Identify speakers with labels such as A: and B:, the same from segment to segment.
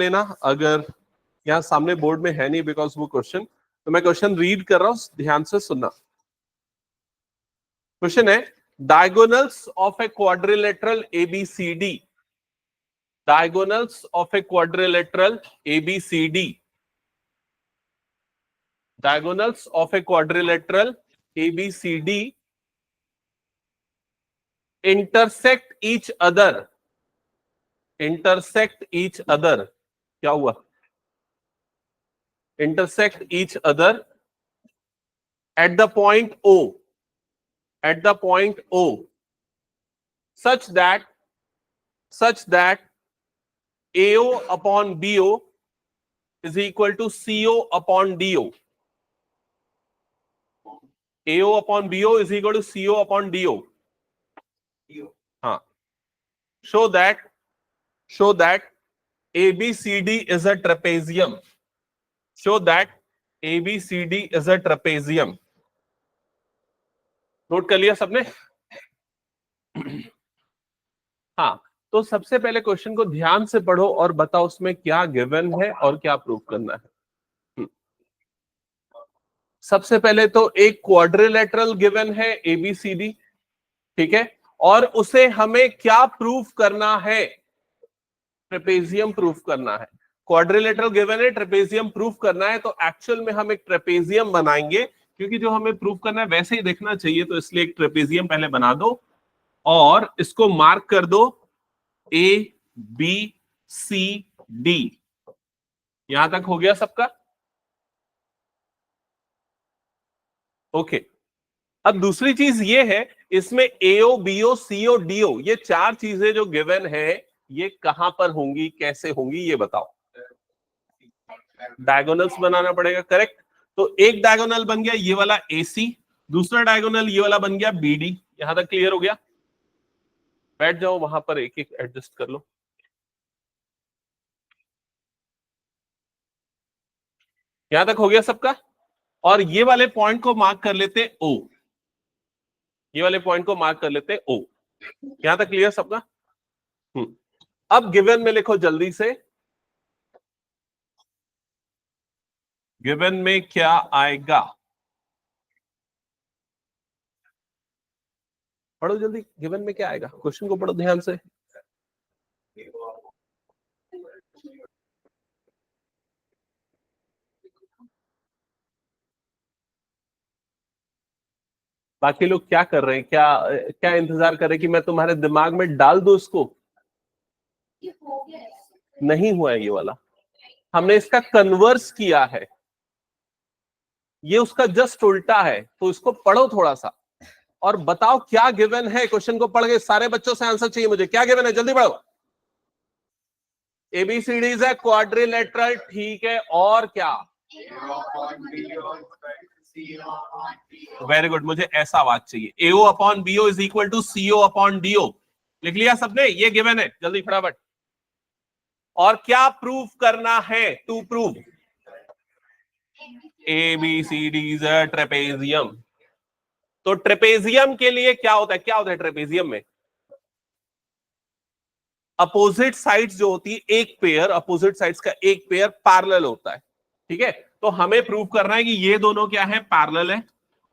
A: लेना, अगर यहाँ सामने बोर्ड में है नहीं बिकॉज वो क्वेश्चन, तो मैं क्वेश्चन रीड कर रहा हूं, ध्यान से सुनना। क्वेश्चन है diagonals of a quadrilateral ABCD, diagonals of a quadrilateral ABCD, diagonals of a quadrilateral ABCD intersect each other, intersect each other, क्या हुआ? intersect each other at the point O, at the point O, such that AO upon BO is equal to CO upon DO, AO upon BO is equal to CO upon DO. हाँ, show that ABCD is a trapezium, show that ABCD is a trapezium. Note कर लिया सबने? हाँ, तो सबसे पहले question को ध्यान से पढ़ो और बताओ उसमें क्या गिवन है और क्या प्रूव करना है। सबसे पहले तो एक क्वाड्रिलेटरल गिवन है एबीसीडी, ठीक है, और उसे हमें क्या प्रूफ करना है? ट्रेपेजियम प्रूफ करना है। क्वाड्रिलेटरल गिवन है, ट्रेपेजियम प्रूफ करना है, तो एक्चुअल में हम एक ट्रेपेजियम बनाएंगे, क्योंकि जो हमें प्रूफ करना है वैसे ही देखना चाहिए, तो इसलिए एक ट्रेपेजियम पहले बना दो और इसको मार्क कर दो ए बी सी डी। यहां तक हो गया सबका? ओके। अब दूसरी चीज ये है, इसमें एओ बीओ सीओ डीओ ये चार चीजें जो गिवन है, ये कहां पर होंगी, कैसे होंगी, ये बताओ। डायगोनल्स बनाना पड़ेगा, करेक्ट। तो एक डायगोनल बन गया ये वाला एसी, दूसरा डायगोनल ये वाला बन गया बीडी। यहां तक क्लियर हो गया? बैठ जाओ वहां पर, एक एक एडजस्ट कर लो। यहां तक हो गया सबका? और ये वाले पॉइंट को मार्क कर लेते ओ, ये वाले पॉइंट को मार्क कर लेते ओ। यहां तक क्लियर सबका? अब गिवन में लिखो जल्दी से, गिवन में क्या आएगा? पढ़ो जल्दी, गिवन में क्या आएगा? क्वेश्चन को पढ़ो ध्यान से। बाकी लोग क्या कर रहे हैं? क्या क्या इंतजार कर रहे हैं कि मैं तुम्हारे दिमाग में डाल दूं इसको? नहीं हुआ है ये वाला, हमने इसका कन्वर्स किया है, ये उसका जस्ट उल्टा है। तो इसको पढ़ो थोड़ा सा और बताओ क्या गिवन है। क्वेश्चन को पढ़ के सारे बच्चों से आंसर चाहिए मुझे, क्या गिवन है, जल्दी पढ़ो। एबीसीडी इज ए क्वाड्रिलेटरल, ठीक है, और क्या? वेरी गुड, मुझे ऐसा आवाज चाहिए। AO upon BO is equal to CO upon DO. लिख लिया सबने? ये गिवन है, जल्दी फटाफट। और क्या प्रूफ करना है? To prove ABCD is a trapezium. तो ट्रेपेजियम के लिए क्या होता है? क्या होता है ट्रेपेजियम में? अपोजिट साइड्स जो होती है, एक पेयर, अपोजिट साइड्स का एक पेयर पैरेलल होता है, ठीक है। तो हमें प्रूफ करना है कि ये दोनों क्या है? पैरेलल है।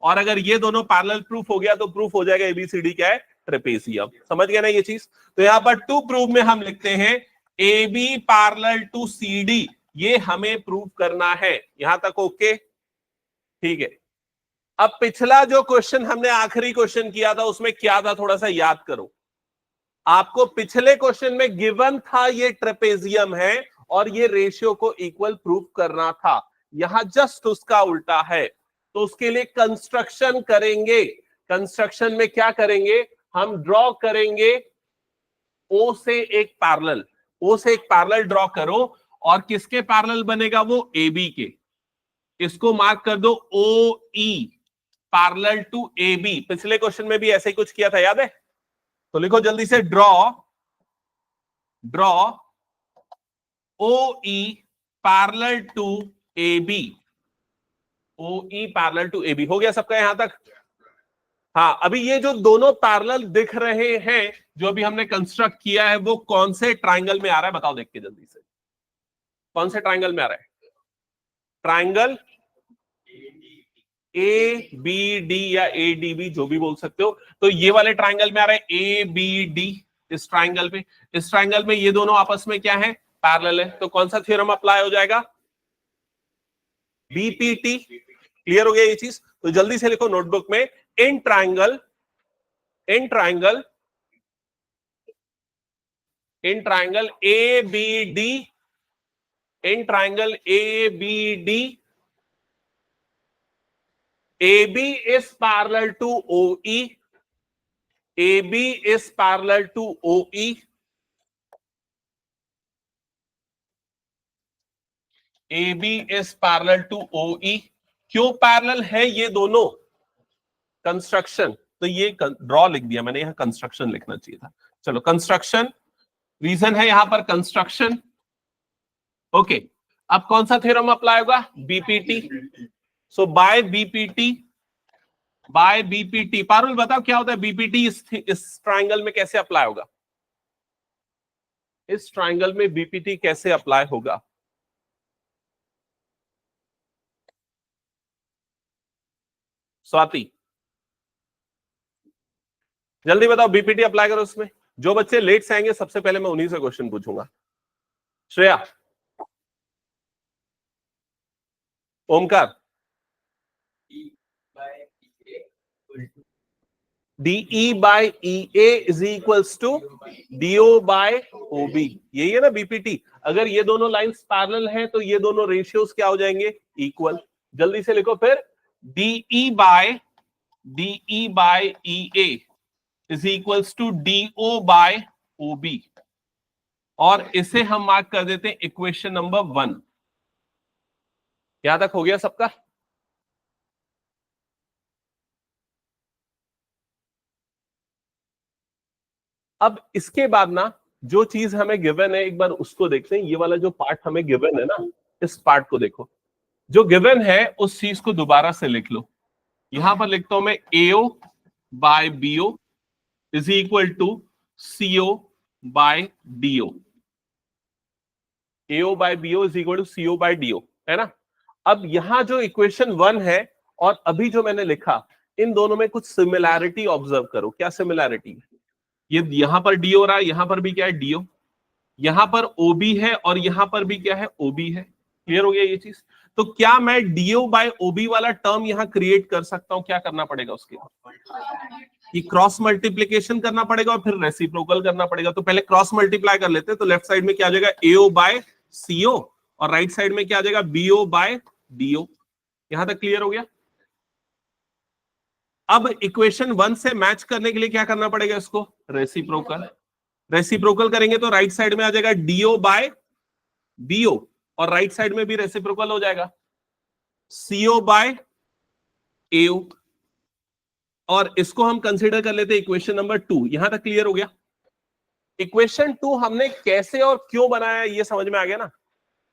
A: और अगर ये दोनों पैरेलल प्रूफ हो गया तो प्रूफ हो जाएगा एबीसीडी क्या है? ट्रेपेजियम। समझ गए ना ये चीज? तो यहां पर टू प्रूफ में हम लिखते हैं AB पैरेलल टू CD, ये हमें प्रूफ करना है। यहां तक ओके? ठीक है। अब पिछला जो क्वेश्चन हमने आखिरी क्वेश्चन किया था उसमें क्या था, थोड़ा सा याद करो। आपको पिछले क्वेश्चन में गिवन था ये ट्रेपेजियम है और ये रेशियो को इक्वल प्रूफ करना था। यहां जस्ट उसका उल्टा है। तो उसके लिए कंस्ट्रक्शन करेंगे। कंस्ट्रक्शन में क्या करेंगे? हम ड्रॉ करेंगे ओ से एक पैरेलल, ओ से एक पैरेलल ड्रॉ करो, और किसके पैरेलल बनेगा वो? AB के। इसको मार्क कर दो OE पैरेलल टू AB। पिछले क्वेश्चन में भी ऐसे ही कुछ किया था, याद है? तो लिखो जल्दी से, draw OE parallel to AB, OE parallel to AB। हो गया सबका यहां तक? हाँ, अभी ये जो दोनों पैरेलल दिख रहे हैं जो अभी हमने कंस्ट्रक्ट किया है, वो कौन से ट्राइंगल में आ रहा है बताओ देख के जल्दी से। कौन से ट्राइंगल में आ रहा है? ट्राइंगल ए बी डी या ए डी बी, जो भी बोल सकते हो। तो ये वाले ट्राइंगल में आ रहा है ए बी डी, इस ट्राइंगल पे। इस ट्राइंगल में ये दोनों आपस में क्या है? पैरेलल है। तो कौन सा थ्योरम अप्लाई हो जाएगा? बीपीटी। क्लियर हो गया ये चीज? तो जल्दी से लिखो नोटबुक में, in triangle A B D, in triangle A B D, AB is parallel to OE, AB is parallel to OE, AB is parallel to OE। क्यों पैरेलल है ये दोनों? कंस्ट्रक्शन। तो ये ड्रॉ लिख दिया मैंने, यहां कंस्ट्रक्शन लिखना चाहिए था। चलो कंस्ट्रक्शन, रीजन है यहां पर कंस्ट्रक्शन। ओके, अब कौन सा थ्योरम अप्लाई होगा? बीपीटी। सो बाय बीपीटी, पारुल बताओ क्या होता है बीपीटी? इस ट्राइंगल में कैसे अप्लाई होगा? इस ट्राइंगल में बीपीटी कैसे अप्लाई होगा? स्वाति जल्दी बताओ, बीपीटी अप्लाई करो उसमें। जो बच्चे लेट से आएंगे सबसे पहले मैं उन्हीं से क्वेश्चन पूछूंगा। Shreya, Omkar, DE by EA is equals to DO by OB, यही है ना बीपीटी। अगर ये दोनों लाइंस पैरेलल हैं तो ये दोनों रेशियोज क्या हो जाएंगे? इक्वल। जल्दी से लिखो फिर, DE by EA is equals to DO by OB, और इसे हम मार्क कर देते हैं इक्वेशन नंबर 1। यहां तक हो गया सबका? अब इसके बाद ना जो चीज हमें गिवन है एक बार उसको देखते हैं। ये वाला जो पार्ट हमें गिवन है ना, इस पार्ट को देखो। जो गिवन है उस चीज को दोबारा से लिख लो। यहां पर लिखता हूं मैं AO by BO is equal to CO by DO। AO by BO is equal to CO by DO, है ना? अब यहां जो इक्वेशन 1 है और अभी जो मैंने लिखा, इन दोनों में कुछ सिमिलैरिटी ऑब्जर्व करो। क्या सिमिलैरिटी है? ये यहां पर डी हो रहा है, यहां पर भी क्या है? डीओ। यहां पर ओबी है और यहां पर भी क्या है? ओबी है। क्लियर हो गया ये चीज? तो क्या मैं डीओ बाय ओबी वाला टर्म यहां क्रिएट कर सकता हूं? क्या करना पड़ेगा उसके लिए? ये क्रॉस मल्टीप्लीकेशन करना पड़ेगा और फिर रेसिप्रोकल करना पड़ेगा। तो पहले क्रॉस मल्टीप्लाई कर लेते हैं। तो लेफ्ट साइड में क्या आ जाएगा? एओ बाय सीओ, और राइट साइड में क्या आ जाएगा? BO by DO. यहां तक क्लियर हो गया? अब इक्वेशन 1 से मैच करने के लिए क्या करना पड़ेगा? इसको रेसिप्रोकल। रेसिप्रोकल करेंगे तो राइट साइड में आ जाएगा डीओ बाय बीओ, और राइट साइड में भी रेसिप्रोकल हो जाएगा सीओ बाय एओ, और इसको हम कंसीडर कर लेते हैं इक्वेशन नंबर 2। यहां तक क्लियर हो गया? इक्वेशन 2 हमने कैसे और क्यों बनाया ये समझ में आ गया ना?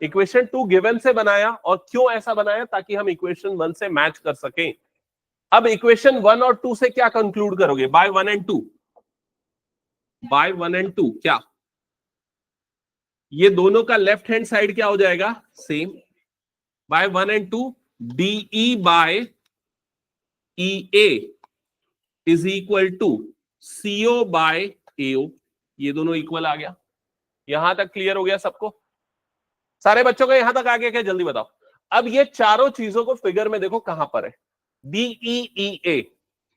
A: इक्वेशन 2 गिवन से बनाया, और क्यों ऐसा बनाया? ताकि हम इक्वेशन 1 से मैच कर सकें। अब इक्वेशन 1 और 2 से क्या कंक्लूड करोगे? बाय 1 एंड 2, बाय 1 एंड 2 क्या ये दोनों का लेफ्ट हैंड साइड क्या हो जाएगा? Same. By 1 and 2 DE by EA is equal to CO by AO, ये दोनों इक्वल आ गया। यहां तक क्लियर हो गया सबको? सारे बच्चों का यहां तक आ गया क्या? जल्दी बताओ। अब ये चारों चीजों को फिगर में देखो कहां पर है। DEEA,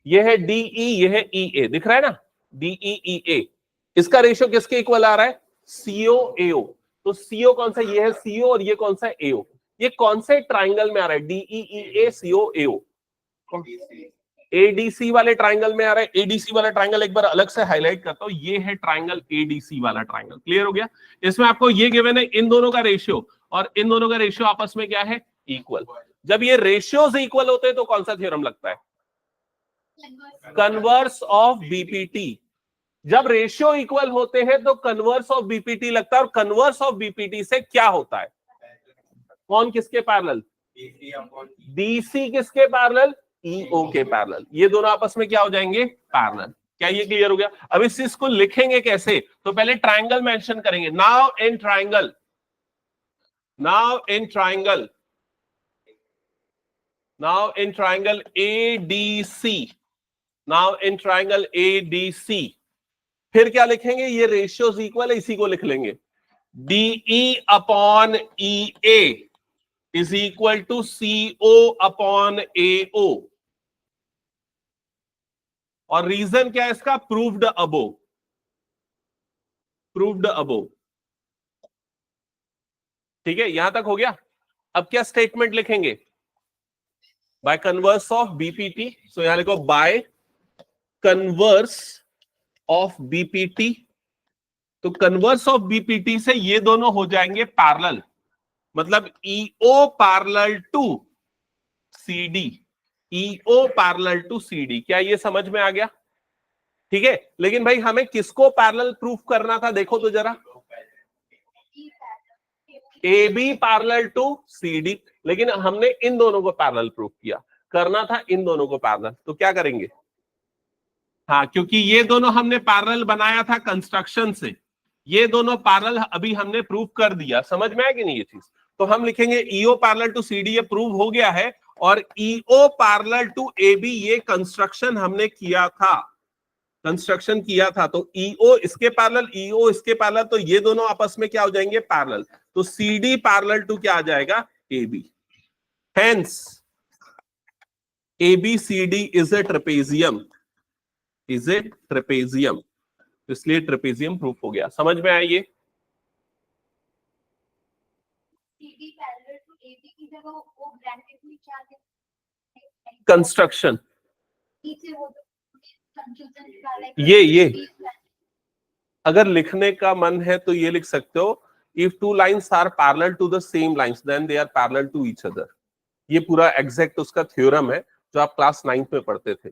A: ये है DE, ये है EA, दिख रहा है ना? DEEA, इसका रेशियो किसके इक्वल आ रहा है? COAO। तो CO कौन सा? ये है CO, और ये कौन सा है? AO। ये कौन से ट्राइंगल में आ रहा है? DEEA COAO, ADC वाले ट्राइंगल में आ रहा है। ADC वाला ट्राइंगल एक बार अलग से हाईलाइट करता हूं, ये है ट्राइंगल ADC वाला ट्राइंगल। क्लियर हो गया? इसमें आपको ये गिवन है इन दोनों का रेशियो, और इन दोनों का रेशियो आपस में क्या है? इक्वल। जब ये रेशियोज इक्वल होते हैं तो कौन सा थ्योरम लगता है? Converse of BPT. जब रेशियो इक्वल होते हैं तो कन्वर्स ऑफ बीपीटी लगता है, और कन्वर्स ऑफ बीपीटी से क्या होता है? कौन किसके पैरेलल? डीसी किसके पैरेलल? ईओ के पैरेलल। ये दोनों आपस में क्या हो जाएंगे? पैरेलल। क्या ये क्लियर हो गया? अब इस चीज को लिखेंगे कैसे? तो पहले ट्राइंगल मेंशन करेंगे। Now in triangle now in triangle, now in triangle ADC, now in triangle ADC फिर क्या लिखेंगे, ये रेशियोज इक्वल है, इसी को लिख लेंगे, DE upon EA is equal to CO upon AO। और रीजन क्या है इसका, प्रूव्ड अबो, प्रूव्ड अबो। ठीक है, यहां तक हो गया। अब क्या स्टेटमेंट लिखेंगे, by converse of BPT, so यहां लिखो बाय कन्वर्स ऑफ बीपीटी। तो कन्वर्स ऑफ बीपीटी से ये दोनों हो जाएंगे पैरेलल, मतलब EO parallel to CD, EO parallel to CD. क्या ये समझ में आ गया? ठीक है, लेकिन भाई हमें किसको पैरेलल प्रूफ करना था, देखो तो जरा, A B parallel to C D, लेकिन हमने इन दोनों को पैरेलल प्रूफ किया, करना था इन दोनों को पैरेलल, तो क्या करेंगे, हाँ क्योंकि ये दोनों हमने पैरेलल बनाया था कंस्ट्रक्शन से, ये दोनों पैरेलल अभी हमने प्रूफ कर दिया, समझ में आया कि नहीं ये चीज। तो हम लिखेंगे EO parallel to C D, ये प्रूव हो गया है, और EO parallel to A B ये कंस्ट्रक्शन हमने किया था, कंस्ट्रक्शन किया था। तो ईओ इसके पैरेलल, ईओ इसके पैरेलल, तो ये दोनों आपस में क्या हो जाएंगे, पैरेलल। तो सी डी पैरेलल टू क्या आ जाएगा, A B. Hence ABCD is a trapezium, is a trapezium, इसलिए ट्रेपेजियम प्रूफ हो गया। समझ में आया ये? कंस्ट्रक्शन, ये अगर लिखने का मन है तो ये लिख सकते हो, if two lines are parallel to the same lines then they are parallel to each other. ये पूरा एग्जैक्ट उसका थ्योरम है जो आप क्लास 9th में पढ़ते थे।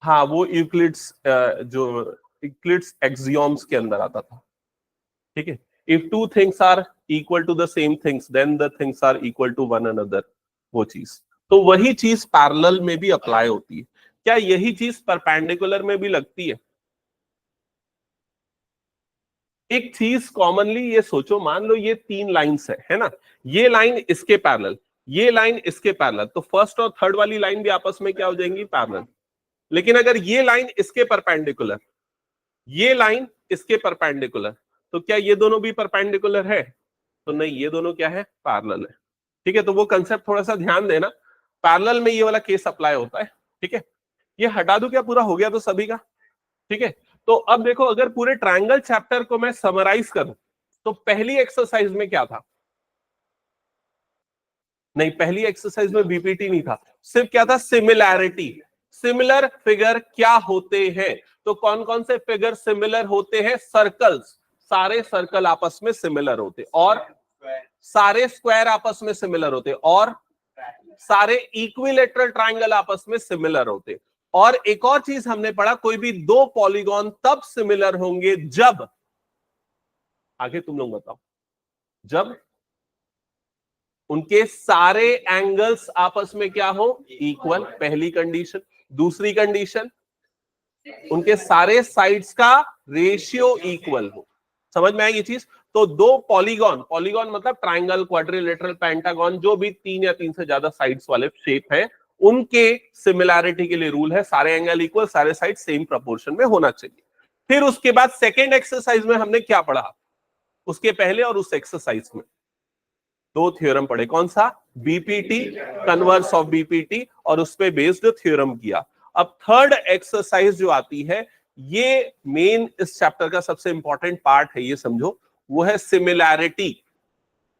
A: हाँ वो यूक्लिड्स, जो यूक्लिड्स एक्सियोम्स के अंदर आता था। ठीक है, if two things are equal to the same things then the things are equal to one another, वो चीज। तो वही चीज पैरेलल में भी अप्लाई होती है। क्या यही चीज परपेंडिकुलर में भी लगती है? एक चीज कॉमनली ये सोचो, मान लो ये तीन लाइंस है ना, ये लाइन इसके पैरेलल, ये लाइन इसके पैरेलल, तो फर्स्ट और थर्ड वाली लाइन भी आपस में क्या हो जाएंगी, पैरेलल। लेकिन अगर ये लाइन इसके परपेंडिकुलर, ये लाइन इसके परपेंडिकुलर, तो क्या ये दोनों भी परपेंडिकुलर है? तो नहीं, ये दोनों क्या है, पैरेलल है। ठीक है, तो वो कंसेप्ट थोड़ा सा ध्यान देना, पैरेलल में ये वाला केस अप्लाई होता है। ठीक है, ये हटा दूं क्या, पूरा हो गया तो सभी का? ठीक है, तो अब देखो, अगर पूरे ट्रायंगल चैप्टर को मैं समराइज करूं, तो पहली एक्सरसाइज में क्या था, नहीं पहली एक्सरसाइज में बीपीटी नहीं था, सिर्फ क्या था, सिमिलैरिटी। सिमिलर फिगर क्या होते हैं, तो कौन कौन से फिगर सिमिलर होते हैं, सर्कल्स, सारे सर्कल आपस में सिमिलर होते, और सारे स्क्वायर आपस में सिमिलर होते, और सारे इक्विलेटरल ट्रायंगल आपस में सिमिलर होते। और एक और चीज हमने पढ़ा, कोई भी दो पॉलीगॉन तब सिमिलर होंगे जब, आगे तुम लोग बताओ, जब उनके सारे एंगल्स आपस में क्या हो, इक्वल, पहली कंडीशन। दूसरी कंडीशन, उनके सारे साइड्स का रेशियो इक्वल हो। समझ में आई ये चीज? तो दो पॉलीगॉन, पॉलीगॉन मतलब ट्राइंगल, क्वाड्रिलेटरल, पेंटागन, जो भी तीन या तीन से ज्यादा साइड्स वाले शेप है, उनके सिमिलैरिटी के लिए रूल है, सारे एंगल इक्वल, सारे साइड सेम प्रोपोर्शन में होना चाहिए। फिर उसके बाद सेकेंड एक्सरसाइज में हमने क्या पढ़ा, उसके पहले और उस एक्सरसाइज में दो थ्योरम पढ़े, कौन सा, बीपीटी, कन्वर्स ऑफ बीपीटी, और उस पे बेस्ड थ्योरम किया। अब थर्ड एक्सरसाइज जो आती है, ये मेन इस चैप्टर का सबसे इंपॉर्टेंट पार्ट है, ये समझो, वो है सिमिलैरिटी।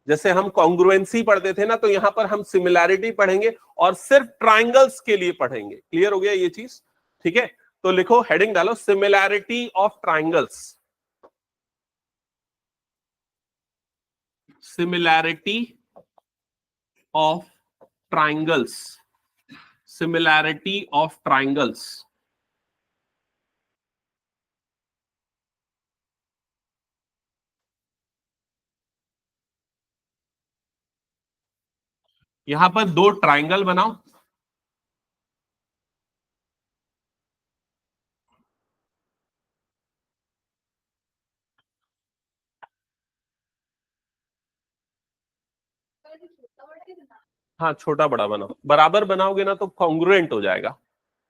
A: जैसे हम कॉन्ग्रुएंसी पढ़ते थे ना, तो यहां पर हम सिमिलैरिटी पढ़ेंगे, और सिर्फ ट्राइंगल्स के लिए पढ़ेंगे। क्लियर हो गया ये चीज? ठीक है, तो लिखो, हेडिंग डालो, similarity of triangles, similarity of triangles, similarity of triangles. यहां पर दो ट्राइंगल बनाओ, हाँ, छोटा बड़ा बनाओ, बराबर बनाओगे ना तो कॉन्ग्रुएंट हो जाएगा,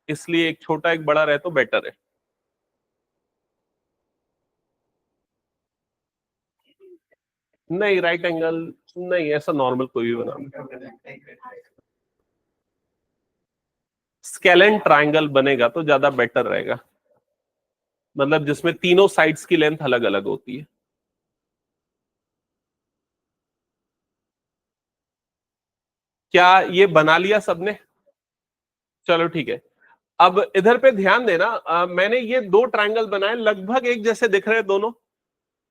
A: इसलिए एक छोटा एक बड़ा रहे तो बेटर है। नहीं, राइट एंगल नहीं, ऐसा नॉर्मल कोई भी बना, स्केलेन ट्रायंगल बनेगा तो ज्यादा बेटर रहेगा, मतलब जिसमें तीनों साइड्स की लेंथ अलग अलग होती है। क्या ये बना लिया सबने? चलो ठीक है। अब इधर पे ध्यान देना, मैंने ये दो ट्रायंगल बनाए, लगभग एक जैसे दिख रहे हैं दोनों,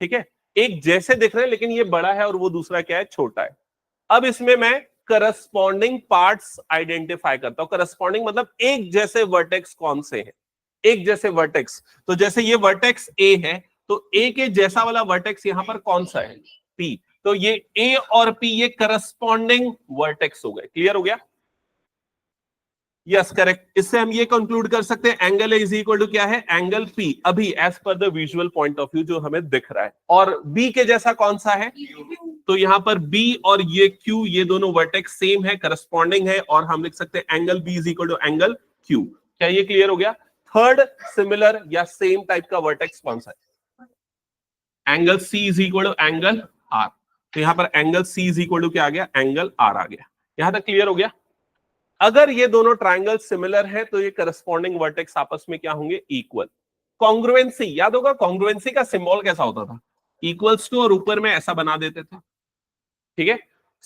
A: ठीक है, एक जैसे दिख रहे हैं, लेकिन ये बड़ा है और वो दूसरा क्या है, छोटा है। अब इसमें मैं करस्पॉन्डिंग पार्ट्स आइडेंटिफाई करता हूं। करस्पॉन्डिंग मतलब एक जैसे वर्टेक्स कौन से हैं, एक जैसे वर्टेक्स। तो जैसे ये वर्टेक्स ए है, तो ए के जैसा वाला वर्टेक्स यहां पर कौन सा है, पी। तो ये ए और पी ये करस्पॉन्डिंग वर्टेक्स हो गए। क्लियर हो गया? Yes, correct. इससे हम ये कंक्लूड कर सकते हैं angle A is equal to क्या है, एंगल पी, अभी as per the visual point of view जो हमें दिख रहा है। और बी के जैसा कौन सा है, तो यहां पर बी और ये क्यू, ये दोनों वर्टेक्स सेम है, करस्पॉन्डिंग है, और हम लिख सकते हैं angle B is equal to angle Q. क्या ये क्लियर हो गया? थर्ड सिमिलर या सेम टाइप का वर्टेक्स कौन सा है? Angle C is equal to angle R. तो यहां पर angle C is equal to क्या आ गया, एंगल आर आ गया। यहां तक क्लियर हो गया? अगर ये दोनों ट्रायंगल सिमिलर है तो ये करस्पॉन्डिंग वर्टेक्स आपस में क्या होंगे, इक्वल। कॉन्ग्रुएंसी याद होगा, कॉन्ग्रुएंसी का सिंबल कैसा होता था, इक्वल्स टू, और ऊपर में ऐसा बना देते थे, ठीक है।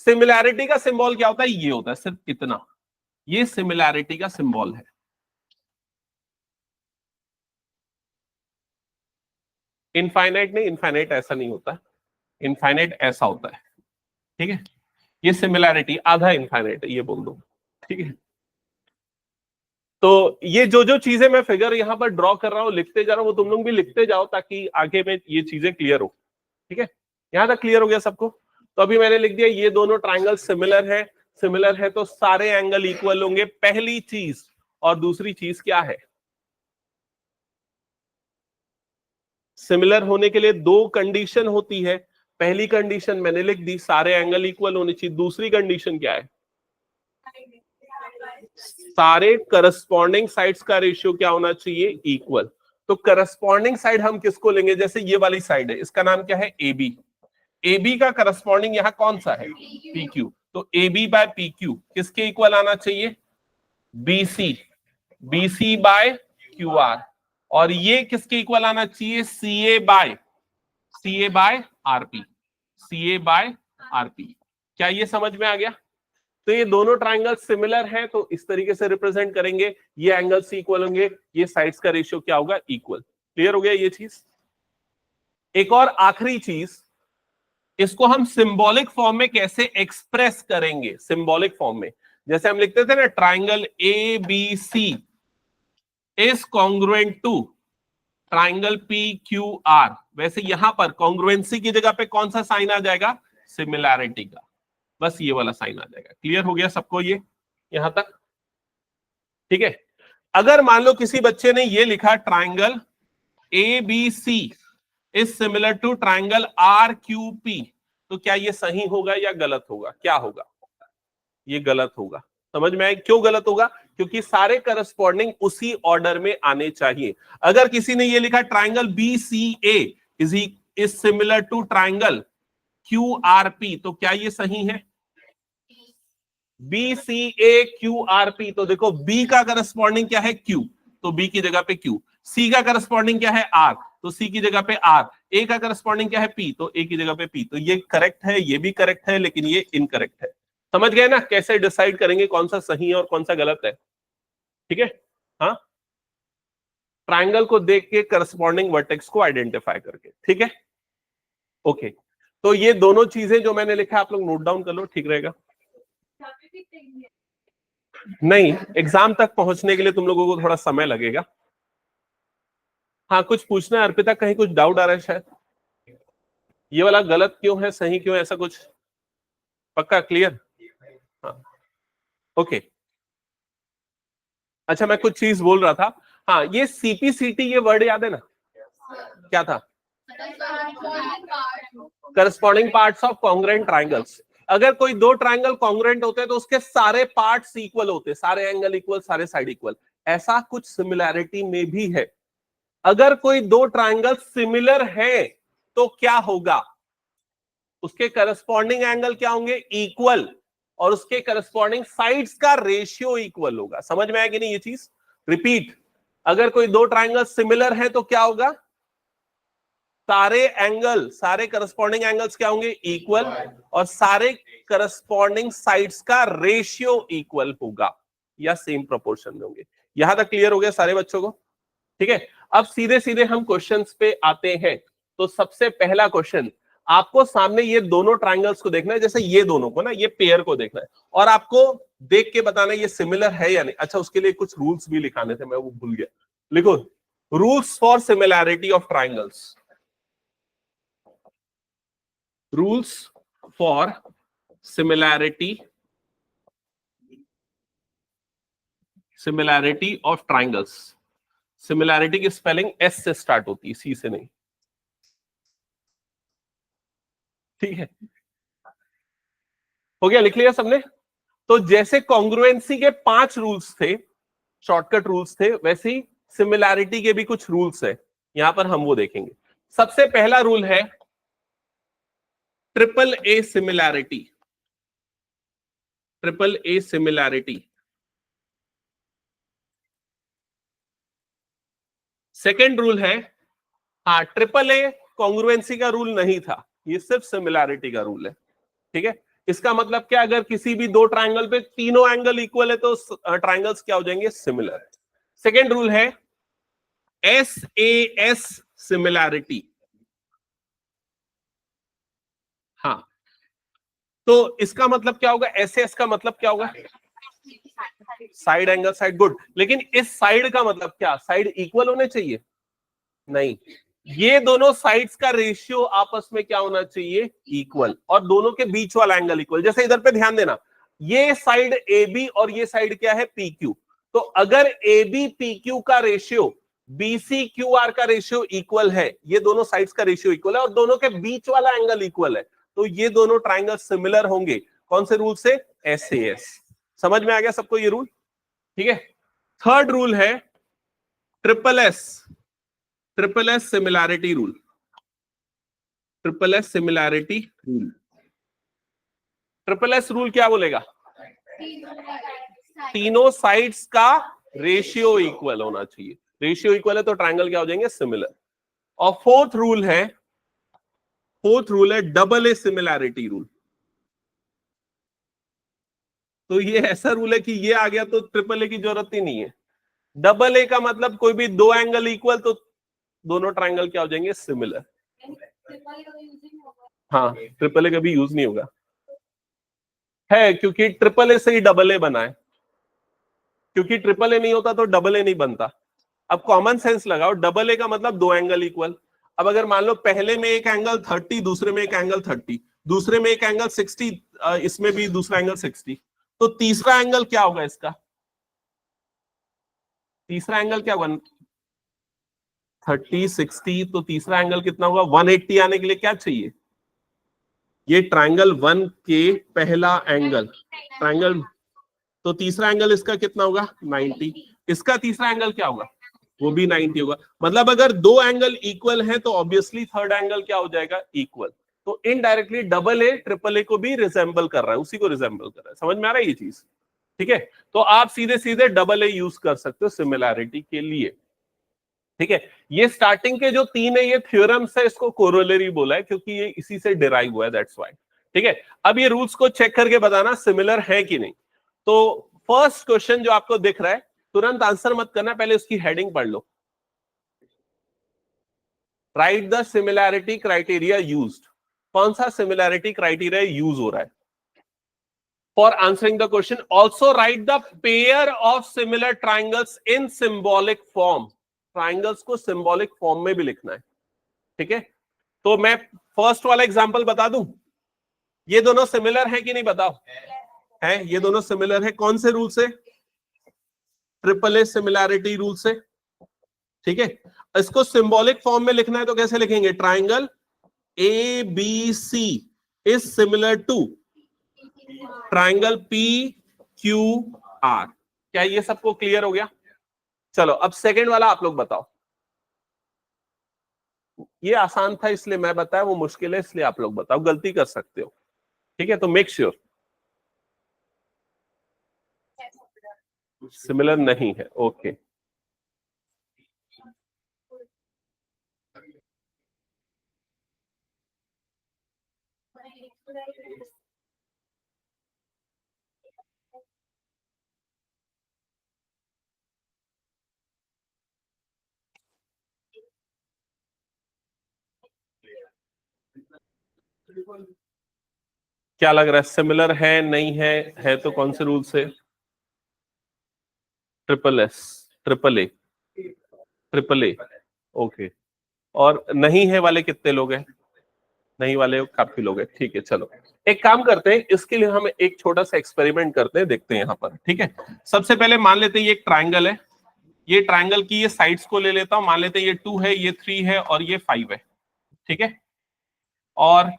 A: सिमिलैरिटी का सिंबल क्या होता है, ये होता है, सिर्फ इतना, ये सिमिलैरिटी का सिंबल है। इनफाइनाइट नहीं, इनफाइनाइट ऐसा नहीं होता, इनफाइनाइट ऐसा होता है, ठीक है। ये सिमिलैरिटी आधा इनफाइनाइट है, ये बोल दो, ठीक है। तो ये जो जो चीजें मैं फिगर यहां पर ड्रॉ कर रहा हूं, लिखते जा रहा हूं, वो तुम लोग भी लिखते जाओ ताकि आगे में ये चीजें क्लियर हो, ठीक है। यहां तक क्लियर हो गया सबको? तो अभी मैंने लिख दिया ये दोनों ट्रायंगल सिमिलर है, सिमिलर है तो सारे एंगल इक्वल होंगे, पहली चीज। और दूसरी चीज क्या है, सिमिलर होने के लिए दो कंडीशन होती है। पहली कंडीशन मैंने लिख दी, सारे एंगल इक्वल होने चाहिए। दूसरी कंडीशन क्या है, सारे करस्पॉन्डिंग साइड्स का रेशियो क्या होना चाहिए, इक्वल। तो करस्पॉन्डिंग साइड हम किसको लेंगे, जैसे ये वाली साइड है, इसका नाम क्या है, ए बी। ए बी का करस्पॉन्डिंग यहां कौन सा है, पी क्यू। तो A B by P Q किसके इक्वल आना चाहिए, B C, B C by Q R. और ये किसके इक्वल आना चाहिए, C A by R P, C A by R P. क्या ये समझ में आ गया? तो ये दोनों ट्रायंगल सिमिलर हैं, तो इस तरीके से रिप्रेजेंट करेंगे, ये एंगल्स इक्वल होंगे, ये साइड्स का रेशियो क्या होगा, इक्वल। क्लियर हो गया ये चीज? एक और आखिरी चीज, इसको हम सिंबॉलिक फॉर्म में कैसे एक्सप्रेस करेंगे, सिंबॉलिक फॉर्म में जैसे हम लिखते थे ना, triangle A B C is congruent to triangle P Q R, वैसे यहां पर कॉन्ग्रुएंसी की जगह पे कौन सा साइन आ जाएगा, सिमिलैरिटी का, बस ये वाला साइन आ जाएगा। क्लियर हो गया सबको ये यहां तक? ठीक है। अगर मान लो किसी बच्चे ने ये लिखा, triangle A B C is similar to triangle R Q P, तो क्या ये सही होगा या गलत होगा, क्या होगा, ये गलत होगा। समझ में आए क्यों गलत होगा? क्योंकि सारे करस्पॉन्डिंग उसी ऑर्डर में आने चाहिए। अगर किसी ने ये लिखा, triangle B C A is similar to triangle Q R P, तो क्या ये सही है, B C A Q R P. तो देखो बी का करस्पॉन्डिंग क्या है, क्यू, तो बी की जगह पे क्यू। सी का करस्पॉन्डिंग क्या है, आर, तो सी की जगह पे आर। ए का करस्पॉन्डिंग क्या है, पी, तो ए की जगह पे पी। तो ये करेक्ट है, ये भी करेक्ट है, लेकिन ये इनकरेक्ट है। समझ गए ना कैसे डिसाइड करेंगे कौन सा सही है और कौन सा गलत है? ठीक है। हाँ, ट्राइंगल को देख के करस्पॉन्डिंग वर्टेक्स को आइडेंटिफाई करके, ठीक है। ओके, तो ये दोनों चीजें जो मैंने लिखा आप लोग नोट डाउन कर लो, ठीक रहेगा। नहीं, एग्जाम तक पहुंचने के लिए तुम लोगों को थोड़ा समय लगेगा। हाँ, कुछ पूछना है अर्पिता, कहीं कुछ डाउट आ रहा है शायद, ये वाला गलत क्यों है, सही क्यों है, ऐसा कुछ? पक्का क्लियर? हाँ, ओके। अच्छा, मैं कुछ चीज बोल रहा था। हाँ, ये सीपीसीटी, ये वर्ड याद है ना, क्या था, corresponding parts of congruent triangles. अगर कोई दो ट्रायंगल कॉन्ग्रुएंट होते हैं तो उसके सारे पार्ट्स इक्वल होते हैं, सारे एंगल इक्वल, सारे साइड इक्वल। ऐसा कुछ सिमिलैरिटी में भी है। अगर कोई दो ट्रायंगल सिमिलर है तो क्या होगा, उसके करस्पॉन्डिंग एंगल क्या होंगे, इक्वल, और उसके करस्पॉन्डिंग साइड्स का रेशियो इक्वल होगा। समझ में आया कि नहीं ये चीज? रिपीट, अगर कोई दो ट्रायंगल सिमिलर है तो क्या होगा, सारे एंगल, सारे करस्पॉन्डिंग एंगल्स क्या होंगे, इक्वल, और सारे करस्पॉन्डिंग साइड्स का रेशियो इक्वल होगा या सेम प्रोपोर्शन में होंगे। यहां तक क्लियर हो गया सारे बच्चों को? ठीक है, अब सीधे सीधे हम क्वेश्चंस पे आते हैं। तो सबसे पहला क्वेश्चन, आपको सामने ये दोनों ट्रायंगल्स को देखना है, जैसे ये दोनों को ना, ये पेयर को देखना है, और आपको देख के बताना है ये सिमिलर है या नहीं। अच्छा, उसके लिए कुछ रूल्स भी लिखाने थे, मैं वो भूल गया। लिखो, rules for similarity of triangles. Rules for similarity of triangles. Similarity की स्पेलिंग एस से स्टार्ट होती है, सी से नहीं। ठीक है, हो गया, लिख लिया सबने? तो जैसे कॉन्ग्रुएंसी के 5 रूल्स थे, शॉर्टकट रूल्स थे, वैसे ही सिमिलैरिटी के भी कुछ रूल्स है, यहां पर हम वो देखेंगे। सबसे पहला रूल है triple A similarity. Triple A similarity. Second rule है, हाँ, ट्रिपल ए कॉन्ग्रुएंसी का रूल नहीं था, ये सिर्फ सिमिलैरिटी का रूल है। ठीक है, इसका मतलब क्या, अगर किसी भी दो ट्रायंगल पे तीनों एंगल इक्वल है तो ट्रायंगल्स क्या हो जाएंगे, सिमिलर। सेकेंड रूल है SAS सिमिलैरिटी। हाँ, तो इसका मतलब क्या होगा, SAS का मतलब क्या होगा, साइड एंगल साइड, गुड। लेकिन इस साइड का मतलब क्या, साइड इक्वल होने चाहिए? नहीं, ये दोनों साइड्स का रेशियो आपस में क्या होना चाहिए, इक्वल, और दोनों के बीच वाला एंगल इक्वल। जैसे इधर पे ध्यान देना, ये साइड AB और ये साइड क्या है, PQ। तो अगर AB PQ का रेशियो BC QR का रेशियो इक्वल है, ये दोनों साइड्स का रेशियो इक्वल है, और दोनों के बीच वाला एंगल इक्वल है, तो ये दोनों ट्राइंगल सिमिलर होंगे। कौन से रूल से, SAS। समझ में आ गया सबको ये रूल? ठीक है, थर्ड रूल है triple S similarity rule. Triple S similarity rule. Triple S rule क्या बोलेगा, तीनों साइड्स का रेशियो इक्वल होना चाहिए। रेशियो इक्वल है तो ट्रायंगल क्या हो जाएंगे, सिमिलर। और फोर्थ रूल है डबल ए सिमिलैरिटी रूल। तो ये ऐसा रूल है कि ये आ गया तो ट्रिपल ए की जरूरत ही नहीं है। डबल ए का मतलब कोई भी दो एंगल इक्वल तो दोनों ट्रायंगल क्या हो जाएंगे, सिमिलर। हाँ, ट्रिपल ए कभी यूज नहीं होगा, है क्योंकि ट्रिपल ए से ही डबल ए बना है। क्योंकि ट्रिपल ए नहीं होता तो डबल ए नहीं बनता। अब कॉमन सेंस लगाओ, डबल ए का मतलब दो एंगल इक्वल। अब अगर मान लो पहले में एक एंगल 30, दूसरे में एक एंगल 30, दूसरे में एक एंगल 60, इसमें भी दूसरा एंगल 60, तो तीसरा एंगल क्या होगा इसका, तीसरा एंगल क्या होगा, 30 60, तो तीसरा एंगल कितना होगा, 180 आने के लिए क्या चाहिए, ये ट्रायंगल 1 के पहला एंगल, ट्रायंगल, तो तीसरा एंगल इसका कितना होगा, 90। इसका तीसरा एंगल क्या होगा, वो भी 90 होगा। मतलब अगर दो एंगल इक्वल है तो ऑब्वियसली थर्ड एंगल क्या हो जाएगा, इक्वल। तो indirectly double A triple A को भी रिजेंबल कर रहा है, उसी को रिजेंबल कर रहा है। समझ में आ रहा है ये चीज? ठीक है, तो आप सीधे सीधे डबल ए यूज कर सकते हो सिमिलैरिटी के लिए। ठीक है, ये स्टार्टिंग के जो 3 है ये थ्योरम्स है, इसको कोरोलरी बोला है क्योंकि ये इसी से डिराइव हुआ है, दैट्स व्हाई। ठीक है, अब ये रूल्स को चेक करके बताना सिमिलर है कि नहीं। तो फर्स्ट क्वेश्चन जो आपको दिख रहा है, तुरंत आंसर मत करना, पहले उसकी हेडिंग पढ़ लो। Write the similarity criteria used. कौन सा सिमिलैरिटी क्राइटेरिया यूज हो रहा है for answering the question. Also write the pair of similar triangles in symbolic form. Triangles को सिंबॉलिक फॉर्म में भी लिखना है। ठीक है, तो मैं फर्स्ट वाला एग्जांपल बता दूं, ये दोनों सिमिलर है कि नहीं बताओ, है, ये दोनों सिमिलर है। कौन से रूल से, ट्रिपल ए सिमिलैरिटी रूल से। ठीक है, इसको सिंबॉलिक फॉर्म में लिखना है तो कैसे लिखेंगे, triangle ABC is similar to triangle P Q R. क्या ये सबको क्लियर हो गया? चलो अब सेकंड वाला आप लोग बताओ। ये आसान था इसलिए मैं बताया, वो मुश्किल है इसलिए आप लोग बताओ, गलती कर सकते हो। ठीक है, तो मेक श्योर। सिमिलर नहीं है, ओके। क्या लग रहा है, सिमिलर है नहीं है तो कौन से रूल से? Triple S, triple A, triple A, okay. और नहीं है वाले कितने लोग हैं? नहीं वाले काफी लोग हैं, ठीक है। चलो एक काम करते हैं, इसके लिए हम एक छोटा सा एक्सपेरिमेंट करते हैं, देखते हैं यहाँ पर। ठीक है, सबसे पहले मान लेते हैं ये एक ट्राइंगल है, ये ट्राइंगल की ये साइड्स को ले लेता हूं, मान लेते हैं ये 2 है, ये 3 है और ये 5 है। ठीक है, और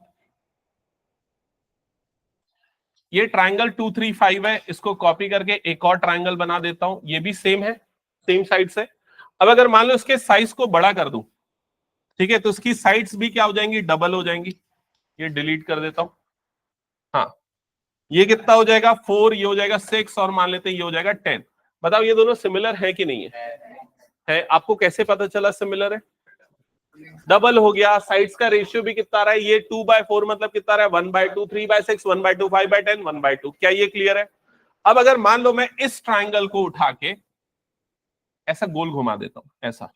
A: ये ट्राइंगल 2 3 5 है, इसको कॉपी करके एक और ट्राइंगल बना देता हूं, ये भी सेम है, सेम साइड से। अब अगर मान लो इसके साइज को बड़ा कर दूं, ठीक है, तो इसकी साइड्स भी क्या हो जाएंगी, डबल हो जाएंगी। ये डिलीट कर देता हूं। हाँ, ये कितना हो जाएगा 4, ये हो जाएगा 6 और मान लेते हैं ये हो जाएगा 10। बताओ ये दोनों सिमिलर है कि नहीं है? आपको कैसे पता चला सिमिलर है? डबल हो गया, साइड्स का रेशियो भी कितना रहा है, ये 2/4 मतलब कितना रहा है 1/2, 3/6, 1/2, 5/10, 1/2। क्या ये क्लियर है? अब अगर मान लो मैं इस ट्राइंगल को उठा के ऐसा गोल घुमा देता हूं, ऐसा,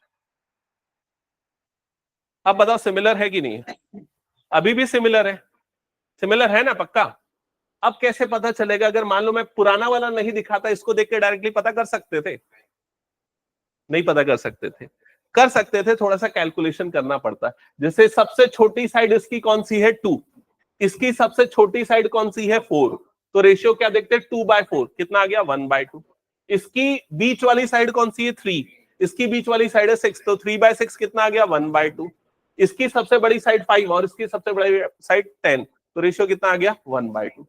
A: अब बताओ सिमिलर है कि नहीं है? अभी भी सिमिलर है, सिमिलर है ना पक्का? अब कैसे पता चलेगा? अगर मान लो मैं पुराना वाला नहीं दिखाता, इसको देख के डायरेक्टली पता कर सकते थे? नहीं पता कर सकते थे। कर सकते थे, थोड़ा सा कैलकुलेशन करना पड़ता है। जैसे सबसे छोटी साइड इसकी कौन सी है 2, इसकी सबसे छोटी साइड कौन सी है 4, तो रेशियो क्या देखते हैं 2/4, कितना आ गया 1/2। इसकी बीच वाली साइड कौन सी है 3, इसकी बीच वाली साइड है 6, तो 3/6 कितना आ गया 1/2। इसकी सबसे बड़ी साइड 5 और इसकी सबसे बड़ी साइड 10, तो रेशियो कितना आ गया 1/2।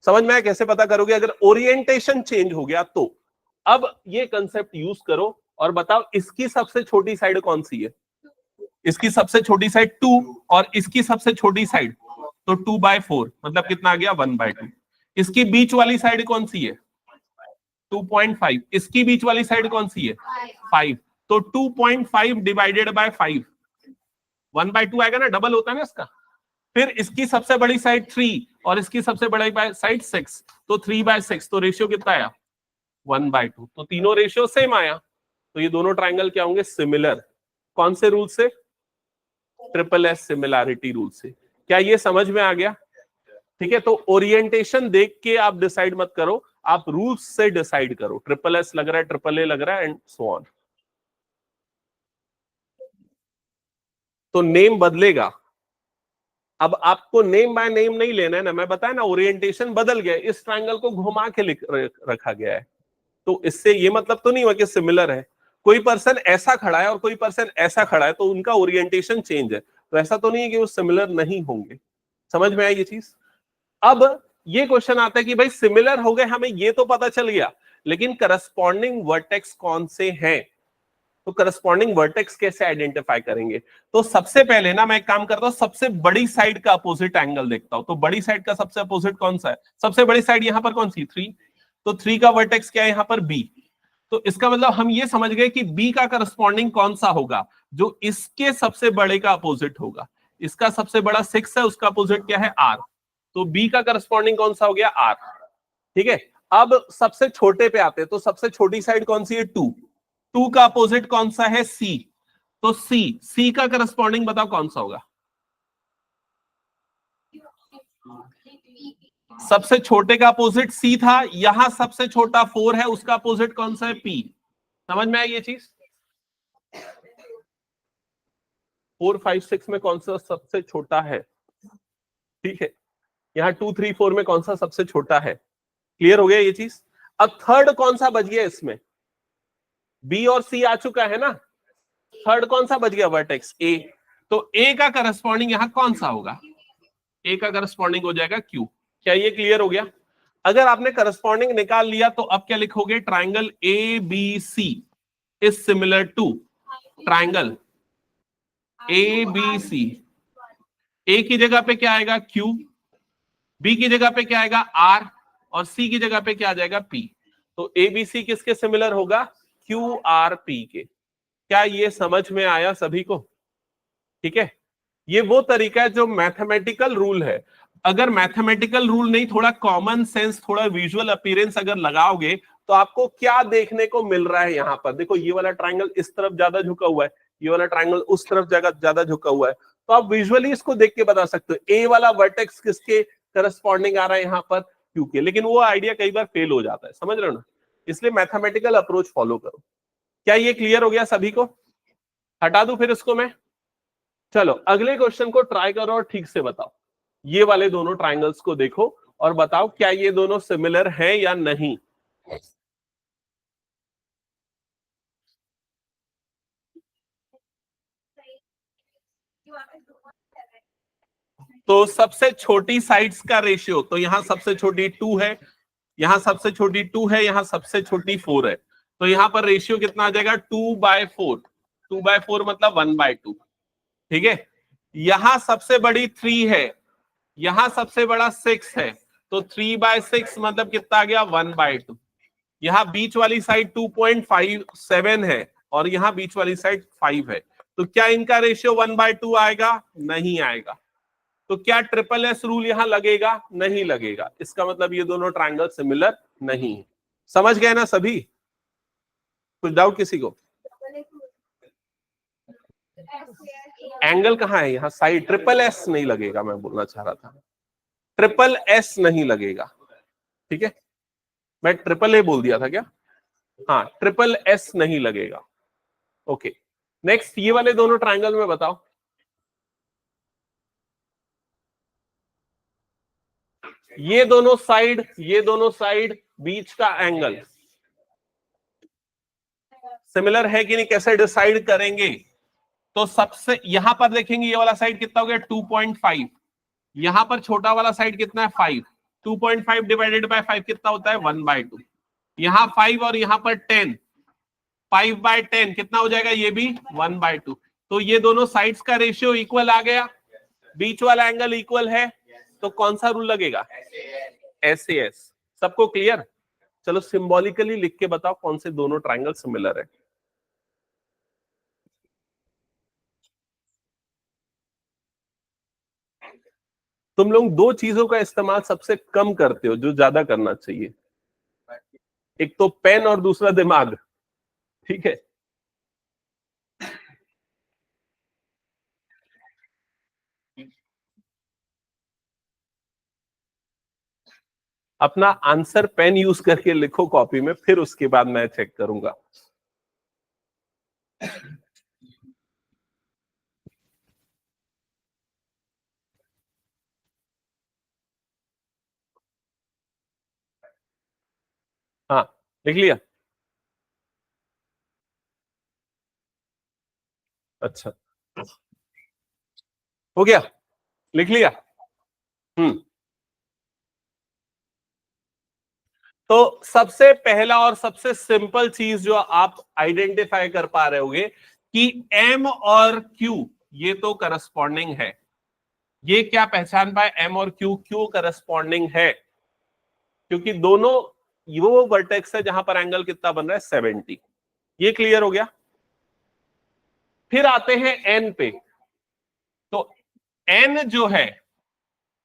A: समझ में आया कैसे पता करोगे? अगर ओरिएंटेशन चेंज हो गया तो। अब ये कंसेप्ट यूज करो और बताओ इसकी सबसे छोटी साइड कौन सी है? इसकी सबसे छोटी साइड 2 और इसकी सबसे छोटी साइड तो 2/4 मतलब कितना आ गया 1/2। इसकी बीच वाली साइड कौन सी है 2.5, इसकी बीच वाली साइड कौन सी है 5, तो 2.5 डिवाइडेड बाय 5 1/2 आएगा ना, डबल होता है ना इसका। फिर इसकी सबसे बड़ी साइड 3 और इसकी सबसे बड़ी साइड 6, तो 3/6, तो रेशियो कितना आया 1/2। तो तीनों रेशियो सेम आया, तो ये दोनों ट्राइंगल क्या होंगे सिमिलर। कौन से रूल से? ट्रिपल एस सिमिलैरिटी रूल से। क्या ये समझ में आ गया? ठीक है, तो ओरिएंटेशन देख के आप डिसाइड मत करो, आप रूल्स से डिसाइड करो। ट्रिपल एस लग रहा है, ट्रिपल ए लग रहा है, एंड सो ऑन। तो नेम बदलेगा। अब आपको नेम बाय नेम नहीं लेना है ना, मैं बताया ना ओरिएंटेशन बदल गया, इस ट्राइंगल को घुमा के रखा गया है, तो इससे ये मतलब तो नहीं हुआ कि सिमिलर है। कोई पर्सन ऐसा खड़ा है और कोई पर्सन ऐसा खड़ा है, तो उनका ओरिएंटेशन चेंज है, तो ऐसा तो नहीं है कि वो सिमिलर नहीं होंगे। समझ में आई ये चीज? अब ये क्वेश्चन आता है कि भाई सिमिलर हो गए, हमें ये तो पता चल गया, लेकिन करस्पॉन्डिंग वर्टेक्स कौन से हैं? तो करस्पॉन्डिंग वर्टेक्स कैसे आइडेंटिफाई करेंगे? तो सबसे पहले ना मैं एक काम करता हूं, सबसे बड़ी साइड का अपोजिट एंगल देखता हूं। तो बड़ी साइड का सबसे अपोजिट कौन सा है? सबसे बड़ी साइड यहां पर कौन सी 3, तो 3 का वर्टेक्स क्या है यहां पर बी। तो इसका मतलब हम ये समझ गए कि बी का करस्पॉन्डिंग कौन सा होगा, जो इसके सबसे बड़े का अपोजिट होगा। इसका सबसे बड़ा 6 है, उसका अपोजिट क्या है आर, तो बी का करस्पॉन्डिंग कौन सा हो गया आर। ठीक है, अब सबसे छोटे पे आते हैं, तो सबसे छोटी साइड कौन सी है 2, 2 का अपोजिट कौन सा है सी, तो सी का करस्पॉन्डिंग बताओ कौन सा होगा? सबसे छोटे का अपोजिट सी था, यहां सबसे छोटा 4 है, उसका अपोजिट कौन सा है पी। समझ में आई ये चीज? 4 5 6 में कौन सा सबसे छोटा है? ठीक है, यहाँ 2 3 4 में कौन सा सबसे छोटा है? क्लियर हो गया ये चीज? अब थर्ड कौन सा बच गया इसमें? बी और सी आ चुका है ना, थर्ड कौन सा बच गया वर्टेक्स ए, तो ए का करस्पॉन्डिंग यहां कौन सा होगा? ए का करस्पॉन्डिंग हो जाएगा क्यू। क्या ये क्लियर हो गया? अगर आपने करस्पॉन्डिंग निकाल लिया तो अब क्या लिखोगे, triangle A B C is similar to triangle A B C. A की जगह पे क्या आएगा क्यू, बी की जगह पे क्या आएगा आर, और सी की जगह पे क्या आ जाएगा पी। तो एबीसी किसके सिमिलर होगा, क्यू आर पी के। क्या ये समझ में आया सभी को? ठीक है, ये वो तरीका है जो मैथमेटिकल रूल है। अगर मैथमेटिकल रूल नहीं, थोड़ा कॉमन सेंस, थोड़ा विजुअल अपीयरेंस अगर लगाओगे तो आपको क्या देखने को मिल रहा है। यहां पर देखो, ये वाला ट्राइंगल इस तरफ ज्यादा झुका हुआ है, ये वाला ट्राइंगल उस तरफ ज्यादा झुका हुआ है। तो आप विजुअली इसको देख के बता सकते हो ए वाला वर्टेक्स किसके करस्पॉन्डिंग आ रहा है यहाँ पर, क्यू के। लेकिन वो आइडिया कई बार फेल हो जाता है, समझ रहे हो ना, इसलिए मैथमेटिकल अप्रोच फॉलो करो। क्या ये क्लियर हो गया सभी को? हटा दूं फिर इसको मैं? चलो अगले क्वेश्चन को ट्राई करो और ठीक से बताओ। ये वाले दोनों ट्राइंगल्स को देखो और बताओ क्या ये दोनों सिमिलर हैं या नहीं। तो सबसे छोटी साइड्स का रेशियो, तो यहां सबसे छोटी 2 है, यहां सबसे छोटी 2 है, यहां सबसे छोटी 4 है। तो यहां पर रेशियो कितना आ जाएगा, 2/4। 2/4 मतलब 1/2। ठीक है, यहां सबसे बड़ी 3 है, यहां सबसे बड़ा 6 है, तो 3/6 मतलब कितना आ गया, 1/2। यहां बीच वाली साइड 2.57 है और यहां बीच वाली साइड 5 है। तो क्या इनका रेशियो 1/2 आएगा? नहीं आएगा। तो क्या ट्रिपल एस रूल यहां लगेगा? नहीं लगेगा। इसका मतलब ये दोनों ट्रायंगल सिमिलर नहीं है। समझ गए ना सभी? कुछ डाउट किसी को? एंगल कहां है यहाँ, साइड। ट्रिपल एस नहीं लगेगा, मैं बोलना चाह रहा था, ट्रिपल एस नहीं लगेगा। ठीक है, मैं ट्रिपल ए बोल दिया था क्या? हाँ, ट्रिपल एस नहीं लगेगा। ओके, नेक्स्ट ये वाले दोनों ट्रायंगल में बताओ। ये दोनों साइड बीच का एंगल सिमिलर है कि नहीं, कैसे डिसाइड करेंगे? तो सबसे यहां पर देखेंगे, ये वाला साइड कितना हो गया, 2.5। यहां पर छोटा वाला साइड कितना है, 5। 2.5 डिवाइडेड बाय 5 कितना होता है, 1/2। यहां 5 और यहां पर 10, 5/10 कितना हो जाएगा, ये भी 1/2। तो ये दोनों साइड्स का रेशियो इक्वल आ गया, बीच वाला एंगल इक्वल है, तो कौन सा रूल लगेगा, SAS। सबको क्लियर? चलो सिंबॉलिकली लिख के बताओ कौन से दोनों ट्रायंगल सिमिलर है। तुम लोग दो चीजों का इस्तेमाल सबसे कम करते हो जो ज्यादा करना चाहिए, एक तो पेन और दूसरा दिमाग। ठीक है, अपना आंसर पेन यूज करके लिखो कॉपी में, फिर उसके बाद मैं चेक करूंगा। हाँ, लिख लिया? अच्छा, हो गया, लिख लिया। हम्म, तो सबसे पहला और सबसे सिंपल चीज जो आप आइडेंटिफाई कर पा रहे होगे कि M और Q ये तो करस्पॉन्डिंग है। ये क्या पहचान पाए, M और Q क्यों करस्पॉन्डिंग है? क्योंकि दोनों वो वर्टेक्स है जहां पर एंगल कितना बन रहा है, 70। ये क्लियर हो गया? फिर आते हैं N पे। तो N जो है,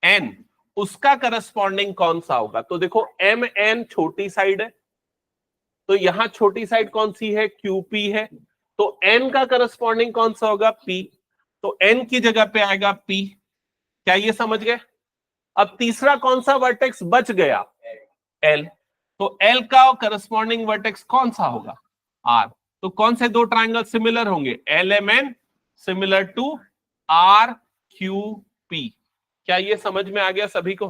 A: N उसका करस्पॉन्डिंग कौन सा होगा? तो देखो MN छोटी साइड है, तो यहां छोटी साइड कौन सी है, QP है। तो N का करस्पॉन्डिंग कौन सा होगा, P। तो N की जगह पे आएगा P। क्या ये समझ गए? अब तीसरा कौन सा वर्टेक्स बच गया, L। तो L का करस्पॉन्डिंग वर्टेक्स कौन सा होगा, R। तो कौन से दो ट्रायंगल सिमिलर होंगे, LMN सिमिलर टू RQP। क्या ये समझ में आ गया सभी को?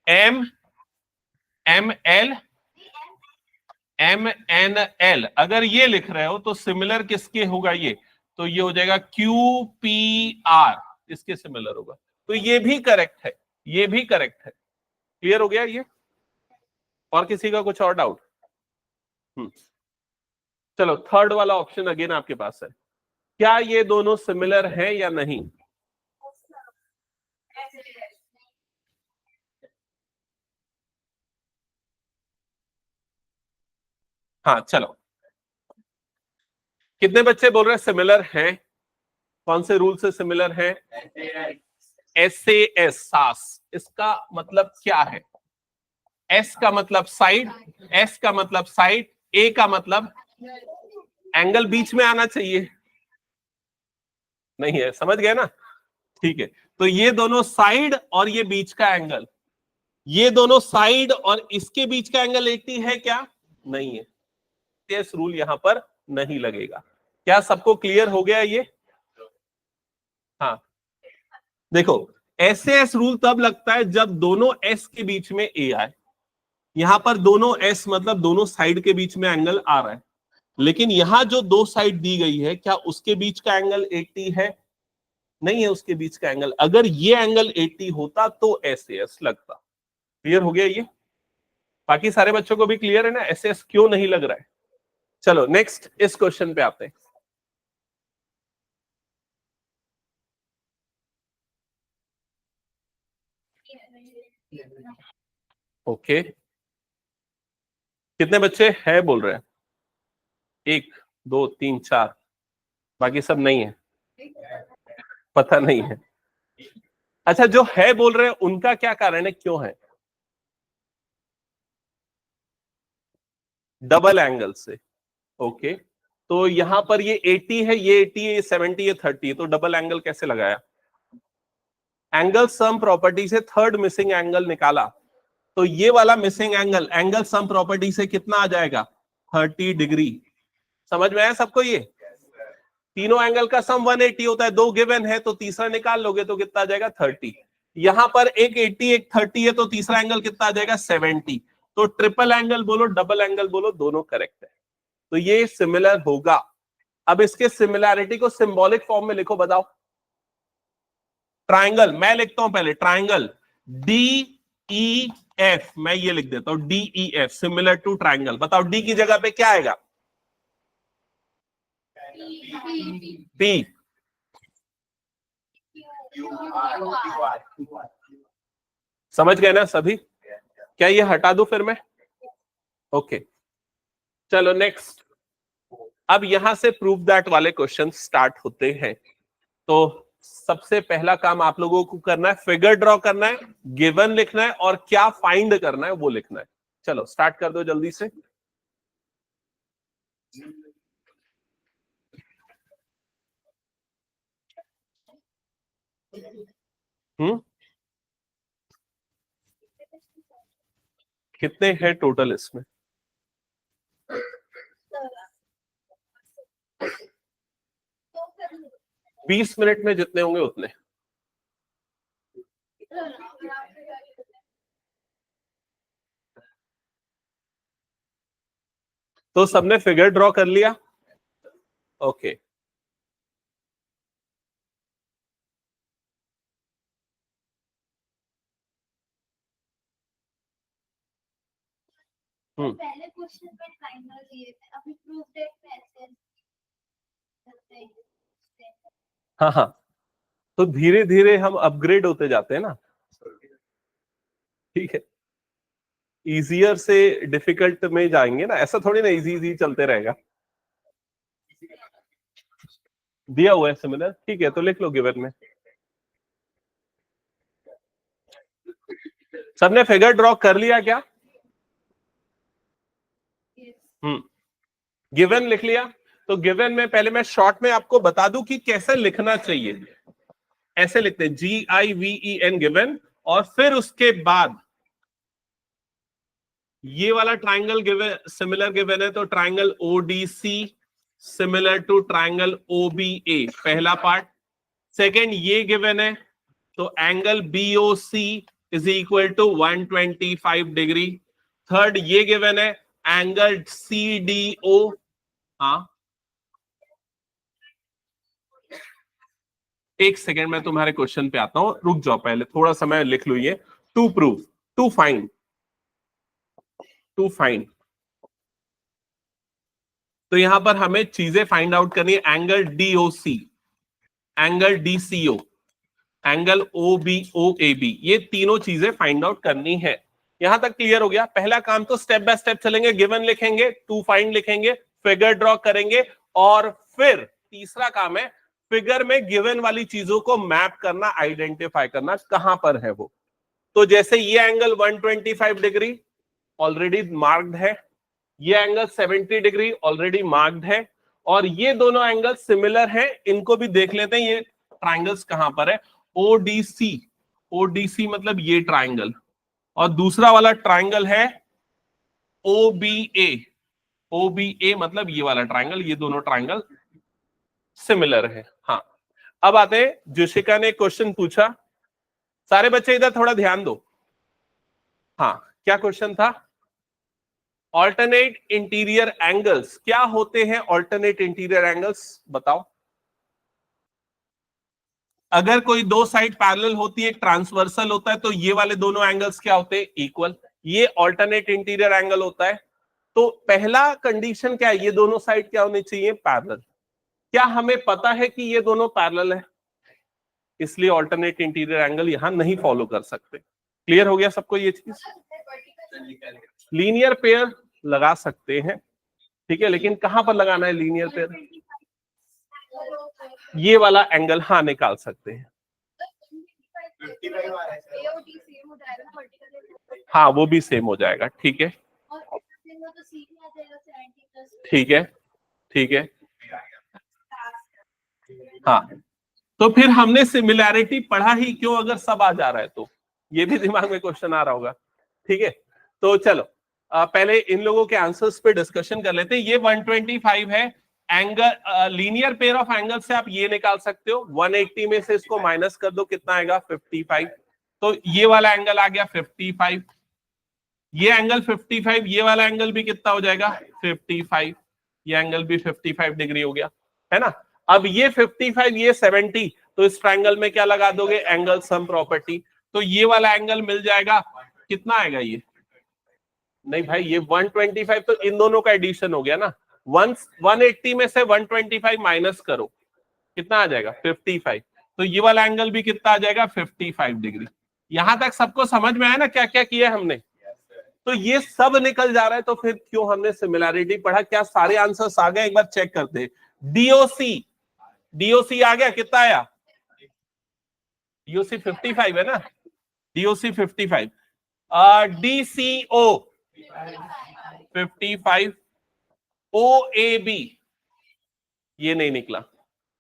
A: M ML MNL अगर ये लिख रहे हो तो सिमिलर किसके होगा, ये तो ये हो जाएगा QPR, इसके सिमिलर होगा। तो ये भी करेक्ट है, ये भी करेक्ट है। क्लियर हो गया ये? और किसी का कुछ और डाउट? चलो थर्ड वाला ऑप्शन अगेन आपके पास है, क्या ये दोनों सिमिलर हैं या नहीं? हाँ चलो, कितने बच्चे बोल रहे हैं सिमिलर हैं? कौन से रूल से सिमिलर हैं? SAS, सास। इसका मतलब क्या है? एस का मतलब साइड, एस का मतलब साइड, ए का मतलब एंगल बीच में आना चाहिए, नहीं है, समझ गए ना? ठीक है, तो ये दोनों साइड और ये बीच का एंगल, ये दोनों साइड और इसके बीच का एंगल 80 है क्या? नहीं है, एस रूल यहां पर नहीं लगेगा। क्या सबको क्लियर हो गया ये? हाँ देखो, एस रूल तब लगता है जब दोनों एस के बीच में ए आए। यहां पर दोनों एस मतलब दोनों साइड के बीच में एंगल आ रहा है, लेकिन यहां जो दो साइड दी गई है, क्या उसके बीच का एंगल 80 है? नहीं है उसके बीच का एंगल। अगर ये एंगल 80 होता तो एस लगता। क्लियर हो गया ये? बाकी सारे बच्चों को भी क्लियर है ना एस क्यों नहीं लग रहा है? चलो नेक्स्ट इस क्वेश्चन पे आते हैं। ओके, कितने बच्चे है बोल रहे हैं? 1 2 3 4, बाकी सब नहीं है, पता नहीं है। अच्छा, जो है बोल रहे हैं उनका क्या कारण है, क्यों है? डबल एंगल से। ओके, तो यहां पर ये 80 है, ये 80 है, ये 70 है, 30 है, तो डबल एंगल कैसे लगाया? एंगल सम प्रॉपर्टी से थर्ड मिसिंग एंगल निकाला, तो ये वाला missing angle angle sum property से कितना आ जाएगा? 30 डिग्री। समझ में आया सबको ये? तीनों एंगल का सम 180 होता है, दो गिवन है तो तीसरा निकाल लोगे तो कितना आ जाएगा? 30। यहां पर एक 80 एक 30 है, तो तीसरा एंगल कितना आ जाएगा? 70। तो ट्रिपल एंगल बोलो डबल एंगल बोलो, दोनों करेक्ट है, तो ये सिमिलर होगा। अब इसके सिमिलैरिटी को सिंबॉलिक फॉर्म में लिखो, बताओ। ट्राइंगल, मैं लिखता हूं पहले, ट्राइंगल DEF, मैं ये लिख देता हूं DEF, सिमिलर टू ट्राइंगल। बताओ डी की जगह पे क्या आएगा? P। समझ गए ना सभी? क्या ये हटा दूं फिर मैं? ओके, चलो नेक्स्ट। अब यहां से प्रूव दैट वाले क्वेश्चन स्टार्ट होते हैं। तो सबसे पहला काम आप लोगों को करना है, फिगर ड्रॉ करना है, गिवन लिखना है, और क्या फाइंड करना है वो लिखना है। चलो स्टार्ट कर दो जल्दी से। हम्म, कितने हैं टोटल इसमें? 20 मिनट में जितने होंगे उतने। तो सबने फिगर ड्रॉ कर लिया? ओके,
B: पहले क्वेश्चन में ट्रायंगल दिए थे, अभी प्रूफ दैट में ऐसे करते हैं।
A: हाँ हाँ, तो धीरे धीरे हम अपग्रेड होते जाते हैं ना, ठीक है। इजियर से डिफिकल्ट में जाएंगे ना, ऐसा थोड़ी ना इजी इजी चलते रहेगा। दिया हुआ है सिमिलर, ठीक है, तो लिख लो गिवन में। सबने फिगर ड्रॉ कर लिया क्या? गिवन लिख लिया? तो गिवन में पहले मैं शॉर्ट में आपको बता दूं कि कैसे लिखना चाहिए। ऐसे लिखते हैं GIVEN गिवन, और फिर उसके बाद ये वाला ट्राइंगल गिवन, सिमिलर गिवन है, तो triangle ODC similar to triangle OBA, पहला पार्ट। सेकेंड ये गिवन है, तो angle BOC is equal to 125 degree. Third ये गिवन है, एंगल CDO। हाँ एक सेकेंड में तुम्हारे क्वेश्चन पे आता हूं, रुक जाओ, पहले थोड़ा समय लिख लो ये। To prove, to find, to find, तो यहां पर हमें चीजें फाइंड आउट करनी है। Angle DOC, angle DCO, angle OBOAB, ये तीनों चीजें फाइंड आउट करनी है। यहां तक क्लियर हो गया? पहला काम तो स्टेप बाय स्टेप चलेंगे, गिवन लिखेंगे, टू फाइंड लिखेंगे, फिगर ड्रॉ करेंगे, और फिर तीसरा काम है फिगर में गिवन वाली चीजों को मैप करना, आइडेंटिफाई करना कहां पर है वो। तो जैसे ये एंगल 125 डिग्री ऑलरेडी मार्क्ड है, ये एंगल 70 डिग्री ऑलरेडी मार्क्ड है, और ये दोनों एंगल सिमिलर हैं, इनको भी देख लेते हैं ये ट्राइंगल्स कहां पर है। ओडीसी, ओडीसी मतलब ये ट्राइंगल, और दूसरा वाला ट्राइंगल है ओबीए, ओबीए मतलब ये वाला ट्राइंगल, ये दोनों ट्राइंगल सिमिलर है। हाँ, अब आते हैं, जोशिका ने क्वेश्चन पूछा, सारे बच्चे इधर थोड़ा ध्यान दो। हाँ, क्या क्वेश्चन था? ऑल्टरनेट इंटीरियर एंगल्स, क्या होते हैं ऑल्टरनेट इंटीरियर एंगल्स, बताओ। अगर कोई दो साइड पैरेलल होती है, एक ट्रांसवर्सल होता है, तो ये वाले दोनों एंगल्स क्या होते हैं? इक्वल। ये ऑल्टरनेट इंटीरियर एंगल होता है। तो पहला कंडीशन क्या है? ये दोनों साइड क्या होने चाहिए? पैरेलल। क्या हमें पता है कि ये दोनों पैरेलल है? इसलिए ऑल्टरनेट इंटीरियर एंगल यहां नहीं फॉलो कर सकते। क्लियर हो गया सबको ये चीज? लीनियर पेयर लगा सकते हैं, ठीक है, लेकिन कहां पर लगाना है लीनियर पेयर? ये वाला एंगल हाँ निकाल सकते हैं, हाँ वो भी सेम हो जाएगा, ठीक है, ठीक है, ठीक है। हाँ, तो फिर हमने सिमिलैरिटी पढ़ा ही क्यों अगर सब आ जा रहा है तो? ये भी दिमाग में क्वेश्चन आ रहा होगा, ठीक है। तो चलो पहले इन लोगों के आंसर्स पे डिस्कशन कर लेते हैं। ये 125 है, angle linear pair of angle से आप ये निकाल सकते हो, 180 में से इसको माइनस कर दो, कितना आएगा? 55। तो ये वाला एंगल आ गया 55, ये एंगल 55, ये वाला एंगल भी कितना हो जाएगा? 55, ये एंगल भी 55 डिग्री हो गया, है ना। अब ये 55, ये 70, तो इस ट्रायंगल में क्या लगा दोगे? Angle sum property. तो ये वाला एंगल मिल जाएगा, कितना आएगा ये? नहीं भाई, ये 125 तो इन दोनों का एडिशन हो गया ना। 180 में से 125 माइनस करो, कितना आ जाएगा? 55। तो ये वाला एंगल भी कितना आ जाएगा? 55 डिग्री। यहां तक सबको समझ में आया ना क्या क्या किया हमने? तो ये सब निकल जा रहा है, तो फिर क्यों हमने सिमिलैरिटी पढ़ा? क्या सारे आंसर्स आ गए? एक बार चेक करते हैं। डीओसी, डीओसी आ गया, कितना आया? डीओसी 55 है ना, डीओसी 55। डीसीओ 55, ओएबी ये नहीं निकला।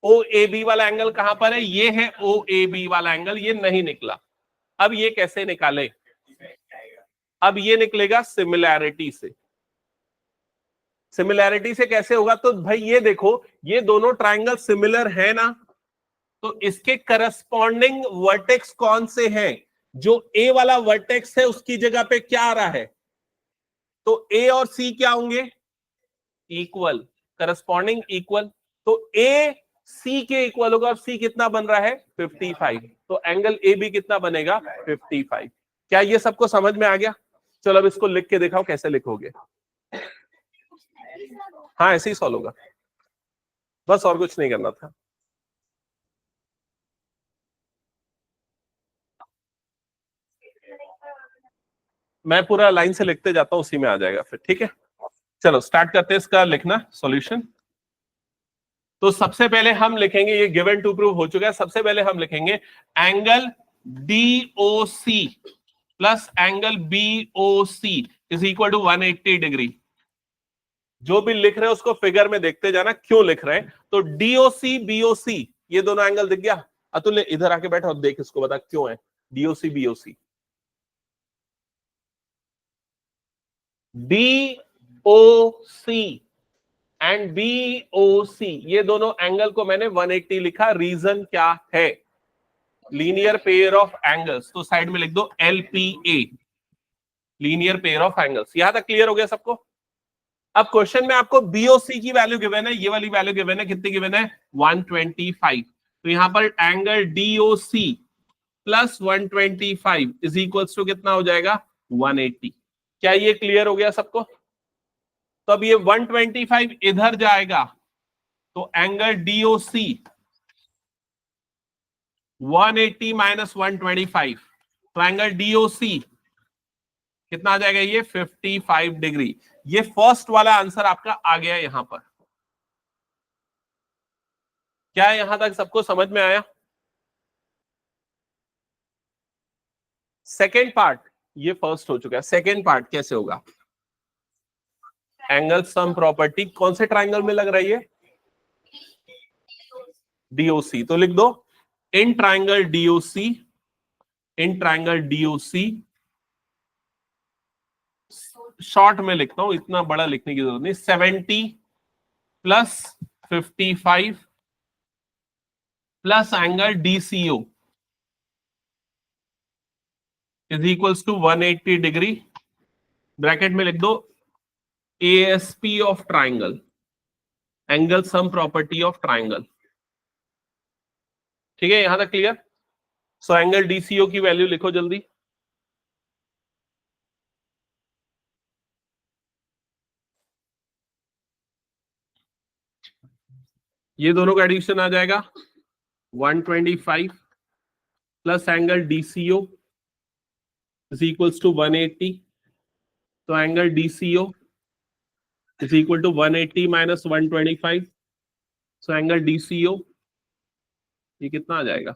A: ओएबी वाला एंगल कहां पर है? ये है ओएबी वाला एंगल, ये नहीं निकला। अब ये कैसे निकाले? अब ये निकलेगा सिमिलैरिटी से। सिमिलैरिटी से कैसे होगा? तो भाई ये देखो, ये दोनों ट्रायंगल सिमिलर है ना, तो इसके करस्पॉन्डिंग वर्टेक्स कौन से हैं? जो ए वाला वर्टेक्स है उसकी जगह पे क्या आ रहा है? तो ए और सी क्या होंगे? Equal, corresponding equal. तो ए सी के इक्वल होगा, और सी कितना बन रहा है? 55। तो एंगल ए भी कितना बनेगा? 55। क्या ये सबको समझ में आ गया? चलो अब इसको लिख के दिखाओ, कैसे लिखोगे? हाँ ऐसे ही सॉल्व होगा, बस और कुछ नहीं करना था। मैं पूरा लाइन से लिखते जाता हूं, उसी में आ जाएगा फिर, ठीक है। चलो स्टार्ट करते हैं इसका लिखना सॉल्यूशन। तो सबसे पहले हम लिखेंगे, ये गिवन टू प्रूव हो चुका है, सबसे पहले हम लिखेंगे angle DOC plus angle BOC is equal to 180 degree. जो भी लिख रहे हैं उसको फिगर में देखते जाना क्यों लिख रहे हैं। तो डीओसी बीओसी ये दोनों एंगल दिख गया? अतुल इधर आके बैठा और देख, इसको बता क्यों है DOC BOC. DOC and BOC ये दोनों एंगल को मैंने 180 लिखा, रीजन क्या है? Linear pair of angles. तो साइड में लिख दो LPA, linear pair of angles. यहां तक क्लियर हो गया सबको? अब क्वेश्चन में आपको बीओसी की वैल्यू गिवन है, ये वाली वैल्यू गिवन है, कितनी गिवन है? 125। तो यहां पर angle DOC plus 125 is equals to कितना हो जाएगा 180। क्या ये क्लियर हो गया सबको? तो अब ये 125 इधर जाएगा तो एंगल डीओसी 180 माइनस 125, तो एंगल डीओसी कितना आ जाएगा? ये 55 डिग्री। ये फर्स्ट वाला आंसर आपका आ गया यहां पर। क्या यहां तक सबको समझ में आया? सेकेंड पार्ट ये फर्स्ट हो चुका है, सेकेंड पार्ट कैसे होगा? एंगल सम प्रॉपर्टी कौन से ट्राइंगल में लग रही है? डीओसी। तो लिख दो in triangle DOC, in triangle DOC, short में लिखता हूं, इतना बड़ा लिखने की जरूरत नहीं, 70 plus 55 plus angle DCO is equals to 180 degree. Bracket में लिख दो ASP of triangle, angle sum property of triangle. ठीक है, यहां तक क्लियर? सो एंगल डीसीओ की वैल्यू लिखो जल्दी। ये दोनों का एडिशन आ जाएगा 125 plus angle DCO is equals to 180। तो angle DCO is equal to 180 minus 125। So angle DCO ये कितना आ जाएगा?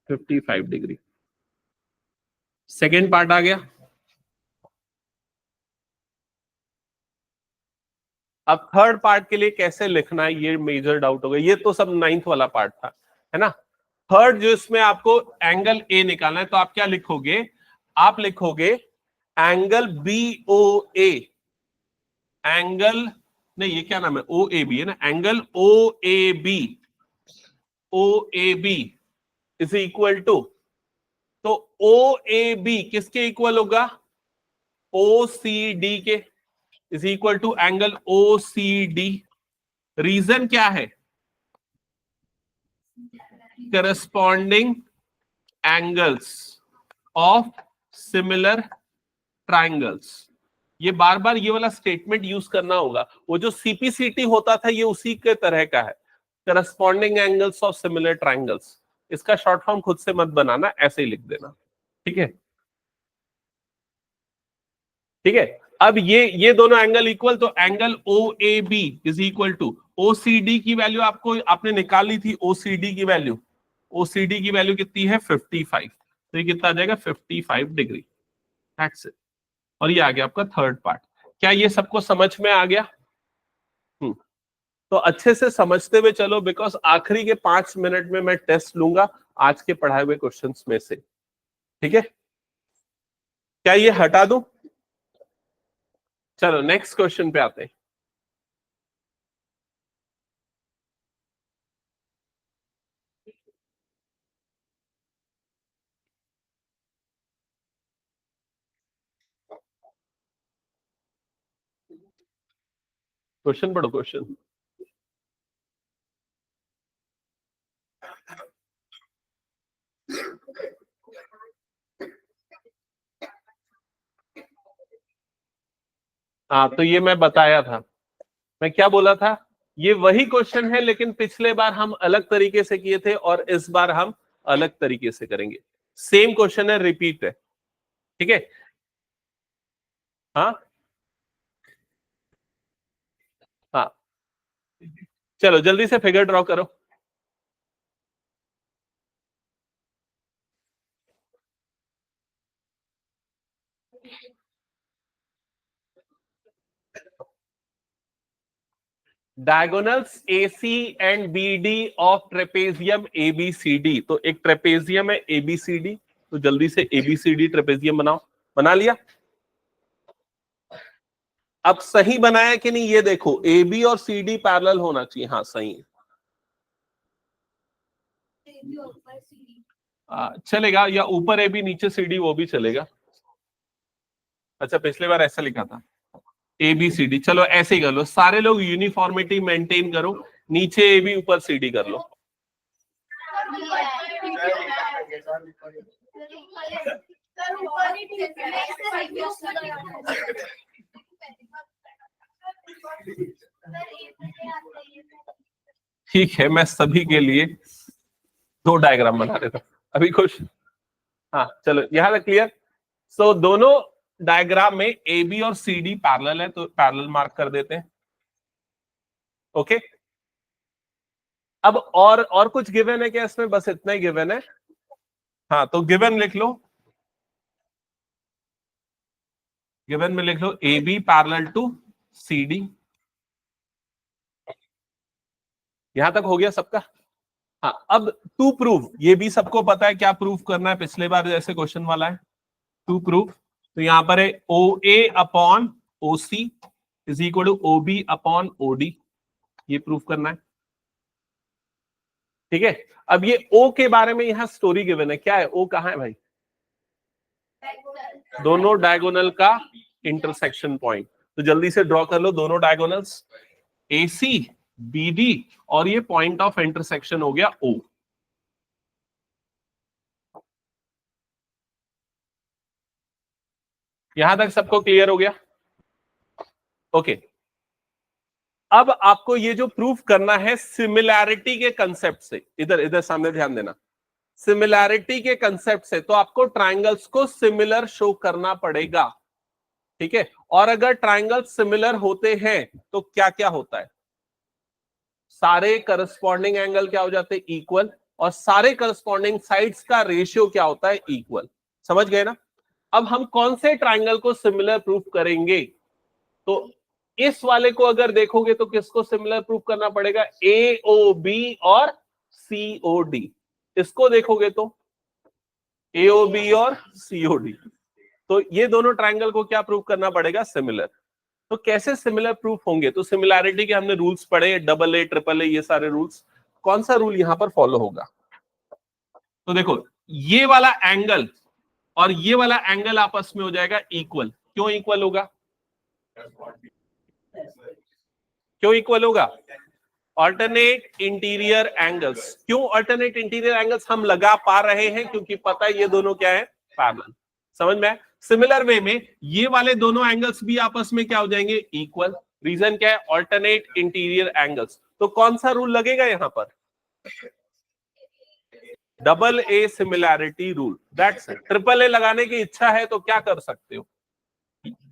A: 55 डिग्री। सेकेंड पार्ट आ गया। अब थर्ड पार्ट के लिए कैसे लिखना है ये मेजर डाउट हो गया। ये तो सब 9th वाला पार्ट था, है ना। थर्ड जो इसमें आपको एंगल ए निकालना है, तो आप क्या लिखोगे? आप लिखोगे एंगल बीओए, एंगल नहीं ये क्या नाम है, ओ ए बी है ना, angle O A B, O A B is equal to, तो ओ ए बी किसके इक्वल होगा? ओ सी डी के, is equal to angle O C D. Reason क्या है? Corresponding angles of similar triangles. ये बार बार ये वाला स्टेटमेंट यूज करना होगा। वो जो सीपीसीटी होता था ये उसी के तरह का है, corresponding angles of similar triangles. इसका शॉर्ट फॉर्म खुद से मत बनाना, ऐसे ही लिख देना। ठीक है, ठीक है। अब ये दोनों एंगल इक्वल, तो angle O A B is equal to OCD की वैल्यू आपको आपने निकाली थी, ओसीडी की वैल्यू, ओसीडी की वैल्यू कितनी है? 55। तो ये कितना आ जाएगा? 55 डिग्री। That's it. और ये आ गया आपका थर्ड पार्ट। क्या ये सबको समझ में आ गया? तो अच्छे से समझते हुए चलो, बिकॉज आखिरी के 5 मिनट में मैं टेस्ट लूंगा आज के पढ़ाए हुए क्वेश्चंस में से। ठीक है, क्या ये हटा दूं? चलो नेक्स्ट क्वेश्चन पे आते हैं। क्वेश्चन पढ़ो, क्वेश्चन। हाँ, तो ये मैं बताया था, मैं क्या बोला था, ये वही क्वेश्चन है लेकिन पिछले बार हम अलग तरीके से किए थे और इस बार हम अलग तरीके से करेंगे। सेम क्वेश्चन है, रिपीट है। ठीक है, हाँ हाँ, चलो जल्दी से फिगर ड्रॉ करो। Diagonals AC and BD of trapezium ABCD। तो एक ट्रेपेजियम है ABCD, तो जल्दी से ABCD ट्रेपेजियम बनाओ। बना लिया? अब सही बनाया कि नहीं ये देखो, AB और CD पैरेलल होना चाहिए। हाँ सही है। चलेगा, या ऊपर AB नीचे CD वो भी चलेगा। अच्छा, पिछले बार ऐसा लिखा था ABCD। चलो ऐसे ही कर लो, सारे लोग यूनिफॉर्मिटी मेंटेन करो, नीचे AB ऊपर CD कर लो। ठीक है, मैं सभी के लिए 2 डायग्राम बना देता हूं अभी कुछ। हाँ चलो, यहां तक क्लियर। सो दोनों डायग्राम में ए बी और सी डी पैरेलल है, तो पैरेलल मार्क कर देते हैं। ओके, अब और कुछ गिवन है क्या इसमें? बस इतना ही गिवन है। हाँ तो गिवन लिख लो, गिवन में लिख लो A B parallel to C D. यहां तक हो गया सबका? हाँ, अब टू प्रूव, ये भी सबको पता है क्या प्रूव करना है, पिछले बार जैसे क्वेश्चन वाला है। टू प्रूव, तो यहां पर है O A upon O C is equal to O B upon O D, ये प्रूव करना है। ठीक है, अब ये ओ के बारे में यहां स्टोरी गिवन है, क्या है ओ, कहां है भाई? दोनों डायगोनल का इंटरसेक्शन पॉइंट। तो जल्दी से ड्रॉ कर लो दोनों डायगोनल्स, ए सी बी डी, और ये पॉइंट ऑफ इंटरसेक्शन हो गया ओ। यहां तक सबको क्लियर हो गया? ओके, अब आपको ये जो प्रूफ करना है सिमिलैरिटी के कंसेप्ट से, इधर इधर सामने ध्यान देना, सिमिलैरिटी के कंसेप्ट से, तो आपको ट्राइंगल्स को सिमिलर शो करना पड़ेगा। ठीक है, और अगर ट्राइंगल सिमिलर होते हैं तो क्या क्या होता है? सारे करस्पॉन्डिंग एंगल क्या हो जाते हैं? इक्वल, और सारे करस्पॉन्डिंग साइड्स का रेशियो क्या होता है? इक्वल। समझ गए ना? अब हम कौन से ट्राइंगल को सिमिलर प्रूफ करेंगे? तो इस वाले को अगर देखोगे तो किसको सिमिलर प्रूफ करना पड़ेगा? ए ओ बी और सी ओ डी। इसको देखोगे तो ए ओ बी और सी ओ डी, तो ये दोनों ट्राइंगल को क्या प्रूफ करना पड़ेगा? सिमिलर। तो कैसे सिमिलर प्रूफ होंगे? तो सिमिलैरिटी के हमने रूल्स पढ़े, डबल ए ट्रिपल ए, ये सारे रूल्स। कौन सा रूल यहां पर फॉलो होगा? तो देखो, ये वाला एंगल और ये वाला एंगल आपस में हो जाएगा इक्वल। क्यों इक्वल होगा? क्यों इक्वल होगा? Alternate interior angles. क्यों ऑल्टरनेट इंटीरियर एंगल्स हम लगा पा रहे हैं? क्योंकि पता है ये दोनों क्या है? पैरेलल। समझ में? सिमिलर वे में ये वाले दोनों एंगल्स भी आपस में क्या हो जाएंगे? इक्वल। रीजन क्या है? Alternate interior angles. तो कौन सा रूल लगेगा यहां पर? Double A similarity rule. That's it. Triple A लगाने की इच्छा है तो क्या कर सकते हो?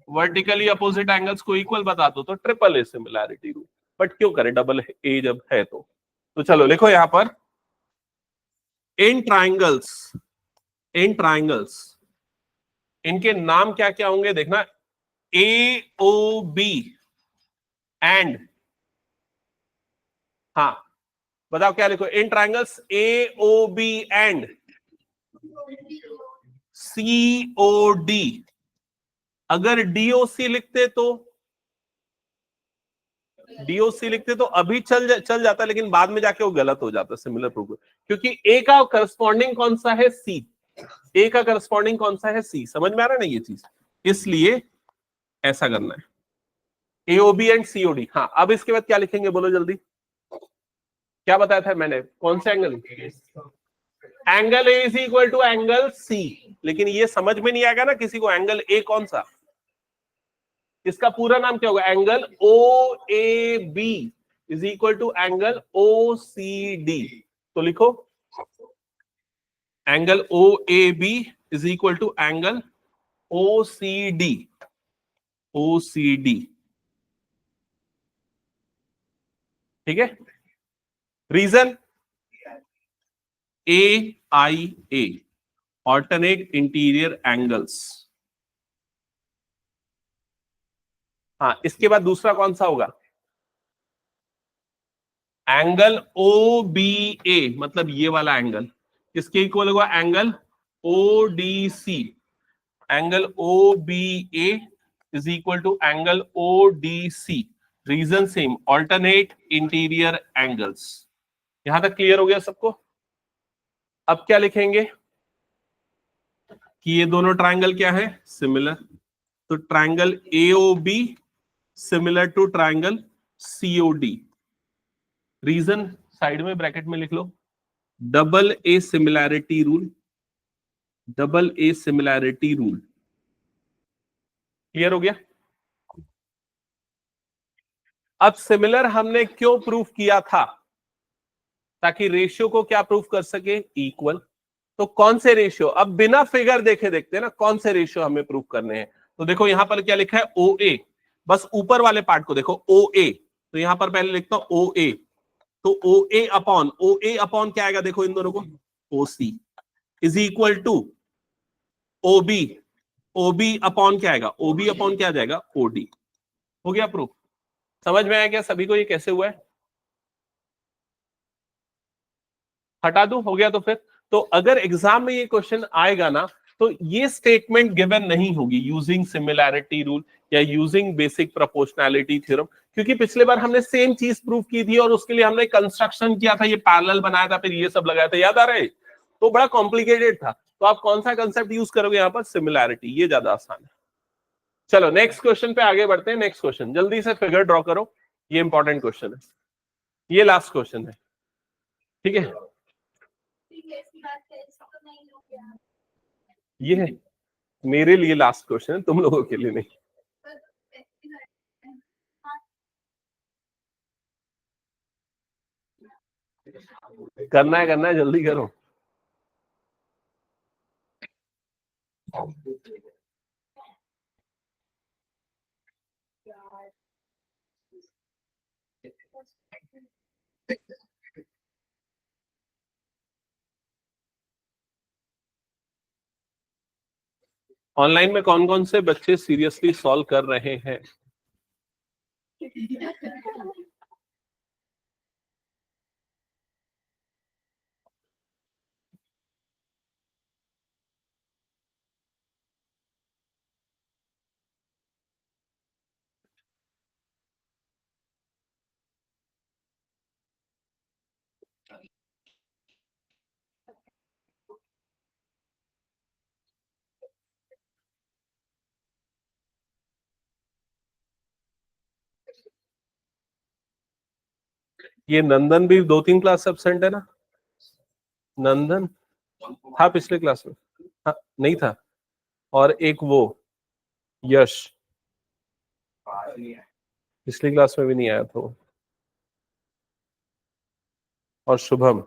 A: वर्टिकली अपोजिट एंगल्स को इक्वल बता दो, तो triple A similarity rule. But क्यों करें डबल ए जब है तो चलो लिखो यहां पर, इन ट्राइंगल्स इनके नाम क्या क्या होंगे देखना, ए ओ बी एंड, हाँ बताओ क्या लिखो? In triangles A O B and C O D. अगर डीओसी लिखते तो अभी चल जाता, लेकिन बाद में जाके वो गलत हो जाता सिमिलर प्रूफ, क्योंकि ए का करस्पॉन्डिंग कौन सा है? सी। ए का करस्पॉन्डिंग कौन सा है? सी। समझ में आ रहा है ना ये चीज? इसलिए ऐसा करना है, एओबी एंड सीओडी। हाँ, अब इसके बाद क्या लिखेंगे बोलो जल्दी? क्या बताया था मैंने? कौन से angle? Angle A is equal to angle C. लेकिन ये समझ में नहीं आएगा ना किसी को, एंगल ए कौन सा? इसका पूरा नाम क्या होगा? Angle O A B is equal to angle O C D. तो लिखो angle O A B is equal to angle O C D. O C D, ठीक है? Reason A I A, alternate interior angles. हाँ, इसके बाद दूसरा कौन सा होगा? एंगल ओ बी ए, मतलब ये वाला एंगल किसके इक्वल होगा? Angle O D C. Angle O B A is equal to angle O D C. Reason same, alternate interior angles. यहां तक क्लियर हो गया सबको? अब क्या लिखेंगे कि ये दोनों ट्राइंगल क्या है? सिमिलर। तो triangle AOB similar to triangle COD. Reason side में ब्रैकेट में लिख लो, double A similarity rule, double A similarity rule. Clear हो गया? अब सिमिलर हमने क्यों प्रूफ किया था? ताकि रेशियो को क्या प्रूफ कर सके? इक्वल। तो कौन से रेशियो? अब बिना फिगर देखे देखते हैं ना कौन से रेशियो हमें प्रूफ करने हैं। तो देखो यहां पर क्या लिखा है? ओ ए। बस ऊपर वाले पार्ट को देखो, ओ ए। तो यहां पर पहले लिखता हूं ओ ए। तो ओ ए अपॉन क्या आएगा? देखो इन दोनों को, O C is equal to O B. O B upon क्या आएगा? ओ बी अपॉन क्या आ जाएगा? O D. हो गया प्रूफ? समझ में आया क्या सभी को ये कैसे हुआ है? हटा दूं? हो गया? तो फिर तो अगर एग्जाम में ये क्वेश्चन आएगा ना, तो ये स्टेटमेंट गिवन नहीं होगी यूजिंग सिमिलैरिटी रूल या यूजिंग बेसिक प्रोपोर्शनैलिटी थ्योरम, क्योंकि पिछले बार हमने सेम चीज प्रूव की थी और उसके लिए हमने कंस्ट्रक्शन किया था, ये पैरेलल बनाया था, फिर ये सब लगाया था, याद आ रहा है? तो बड़ा कॉम्प्लिकेटेड था। तो आप कौन सा कंसेप्ट यूज करोगे यहां पर? सिमिलैरिटी। ये ज्यादा आसान है। चलो नेक्स्ट क्वेश्चन पे आगे बढ़ते हैं। नेक्स्ट क्वेश्चन, जल्दी से फिगर ड्रॉ करो, ये इंपॉर्टेंट क्वेश्चन है, ये लास्ट क्वेश्चन है, ठीक है? ये है मेरे लिए लास्ट क्वेश्चन है, तुम लोगों के लिए नहीं। करना है जल्दी करो। ऑनलाइन में कौन कौन से बच्चे सीरियसली सॉल्व कर रहे हैं? ये नंदन भी 2-3 क्लास एब्सेंट है ना? नंदन था पिछले क्लास में? हाँ, नहीं था। और एक वो यश पिछली क्लास में भी नहीं आया था वो। और शुभम।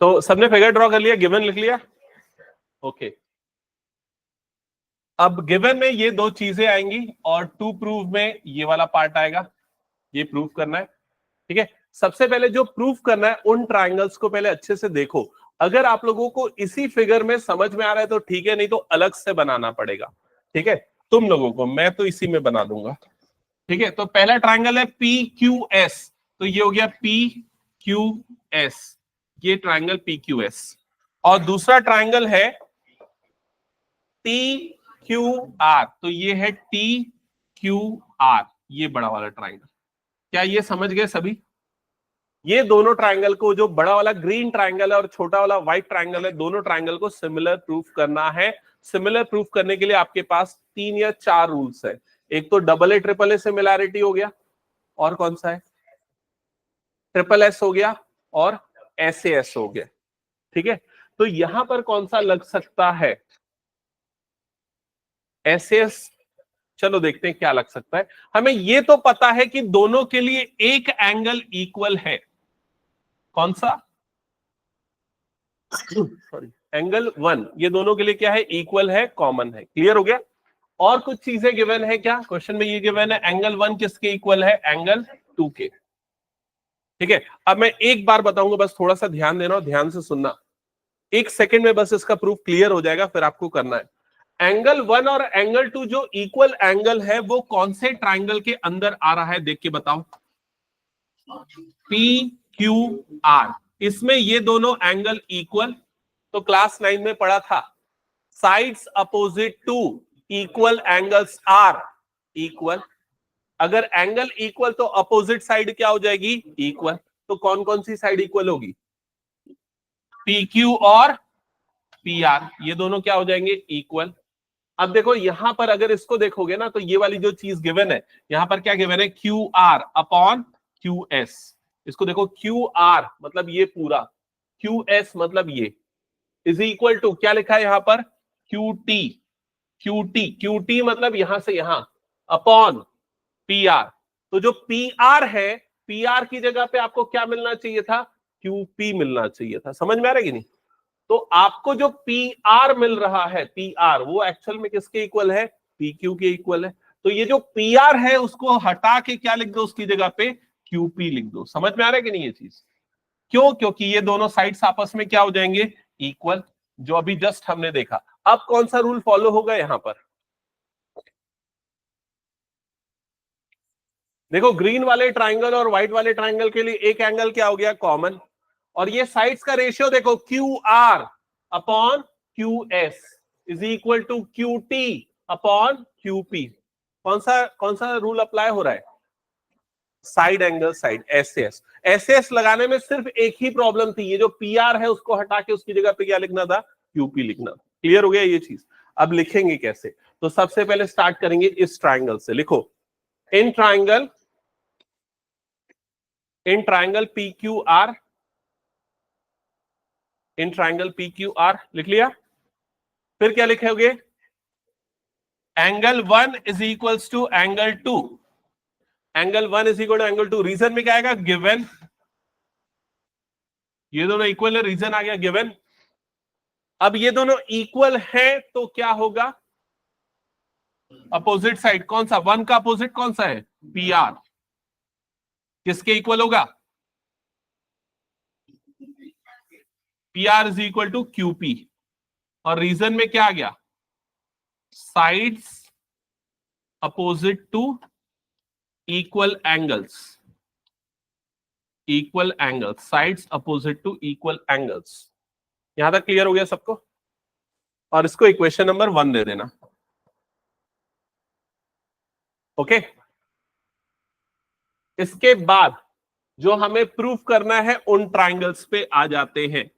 A: तो सबने फिगर ड्रॉ कर लिया, गिवन लिख लिया? ओके। अब गिवन में ये दो चीजें आएंगी और टू प्रूव में ये वाला पार्ट आएगा, ये प्रूव करना है, ठीक है? सबसे पहले जो प्रूफ करना है उन ट्रायंगल्स को पहले अच्छे से देखो। अगर आप लोगों को इसी फिगर में समझ में आ रहा है तो ठीक है, नहीं तो अलग से बनाना पड़ेगा, ठीक है? तुम लोगों को, मैं तो इसी में बना दूंगा, ठीक है? तो पहला ट्रायंगल है पी क्यू एस, तो ये हो गया पी क्यू एस, ये ट्रायंगल पी क्यू एस। और दूसरा ट्रायंगल है टी क्यू आर, तो ये है टी क्यू आर, ये बड़ा वाला ट्रायंगल। क्या ये समझ गए सभी? ये दोनों ट्रायंगल को, जो बड़ा वाला ग्रीन ट्रायंगल है और छोटा वाला व्हाइट ट्रायंगल है, दोनों ट्रायंगल को सिमिलर प्रूफ करना है। सिमिलर प्रूफ करने के लिए आपके पास 3 या 4 रूल्स है। एक तो double A triple A similarity हो गया, और कौन सा है? ट्रिपल एस हो गया, और एस एस हो गया, ठीक है? तो यहां पर कौन सा लग सकता है? S S. चलो देखते हैं क्या लग सकता है। हमें ये तो पता है कि दोनों के लिए एक एंगल इक्वल है। कौन सा? सॉरी, एंगल 1, ये दोनों के लिए क्या है? इक्वल है, कॉमन है। क्लियर हो गया? और कुछ चीजें गिवन है क्या क्वेश्चन में? ये गिवन है एंगल 1 किसके इक्वल है? एंगल 2 के, ठीक है? अब मैं एक बार बताऊंगा, बस थोड़ा सा ध्यान देना और ध्यान से सुनना, 1 सेकेंड में बस इसका प्रूफ क्लियर हो जाएगा, फिर आपको करना है। एंगल 1 और एंगल 2 जो इक्वल एंगल है, वो कौन से ट्राइंगल के अंदर आ रहा है? देख के बताओ। पी क्यू आर, इसमें ये दोनों एंगल इक्वल। तो क्लास 9 में पढ़ा था, sides opposite to equal angles are equal. अगर एंगल इक्वल तो अपोजिट साइड क्या हो जाएगी? इक्वल। तो कौन कौन सी साइड इक्वल होगी? पी क्यू और पी आर, ये दोनों क्या हो जाएंगे? इक्वल। अब देखो यहां पर अगर इसको देखोगे ना, तो ये वाली जो चीज गिवन है, यहां पर क्या गिवन है? Q R upon Q S, इसको देखो क्यू आर मतलब ये पूरा, क्यू एस मतलब ये, इज इक्वल टू क्या लिखा है यहां पर, Q T, Q T, Q T मतलब यहां से यहां अपॉन पी आर। तो जो पी आर है, पी आर की जगह पे आपको क्या मिलना चाहिए था, क्यू पी मिलना चाहिए था। समझ में आ रहा है कि नहीं? तो आपको जो पी आर मिल रहा है, पी आर, वो एक्चुअल में किसके इक्वल है, पी क्यू के इक्वल है। तो ये जो पी आर है उसको हटा के क्या लिख दो, उसकी जगह पे क्यू पी लिख दो। समझ में आ रहा है कि नहीं ये चीज? क्यों? क्योंकि ये दोनों साइड्स आपस में क्या हो जाएंगे, इक्वल, जो अभी जस्ट हमने देखा। अब कौन सा रूल फॉलो होगा यहां पर, देखो ग्रीन वाले ट्राइंगल और व्हाइट वाले ट्राइंगल के लिए एक एंगल क्या हो गया, कॉमन, और ये साइड्स का रेशियो देखो, Q R upon Q S is equal to Q T upon Q P. कौन सा रूल अप्लाई हो रहा है, side angle side, SS. SS लगाने में सिर्फ एक ही प्रॉब्लम थी, ये जो पीआर है उसको हटा के उसकी जगह पे क्या लिखना था, क्यूपी लिखना। क्लियर हो गया ये चीज? अब लिखेंगे कैसे, तो सबसे पहले स्टार्ट करेंगे इस ट्राइंगल से। लिखो in triangle P Q R, in triangle P Q R लिख लिया। फिर क्या लिखोगे, angle 1 is equals to angle 2, angle 1 is equal to angle 2। Reason में क्या आएगा, गिवन, ये दोनों इक्वल है, रीजन आ गया गिवन। अब ये दोनों इक्वल है तो क्या होगा, अपोजिट साइड कौन सा, 1 का अपोजिट कौन सा है, पी आर, किसके इक्वल होगा, P R is equal to QP. और रीजन में क्या आ गया, sides opposite to equal angles, equal angles, sides opposite to equal angles. यहां तक क्लियर हो गया सबको? और इसको इक्वेशन नंबर 1 दे देना। ओके, इसके बाद जो हमें प्रूफ करना है उन ट्राइंगल्स पे आ जाते हैं।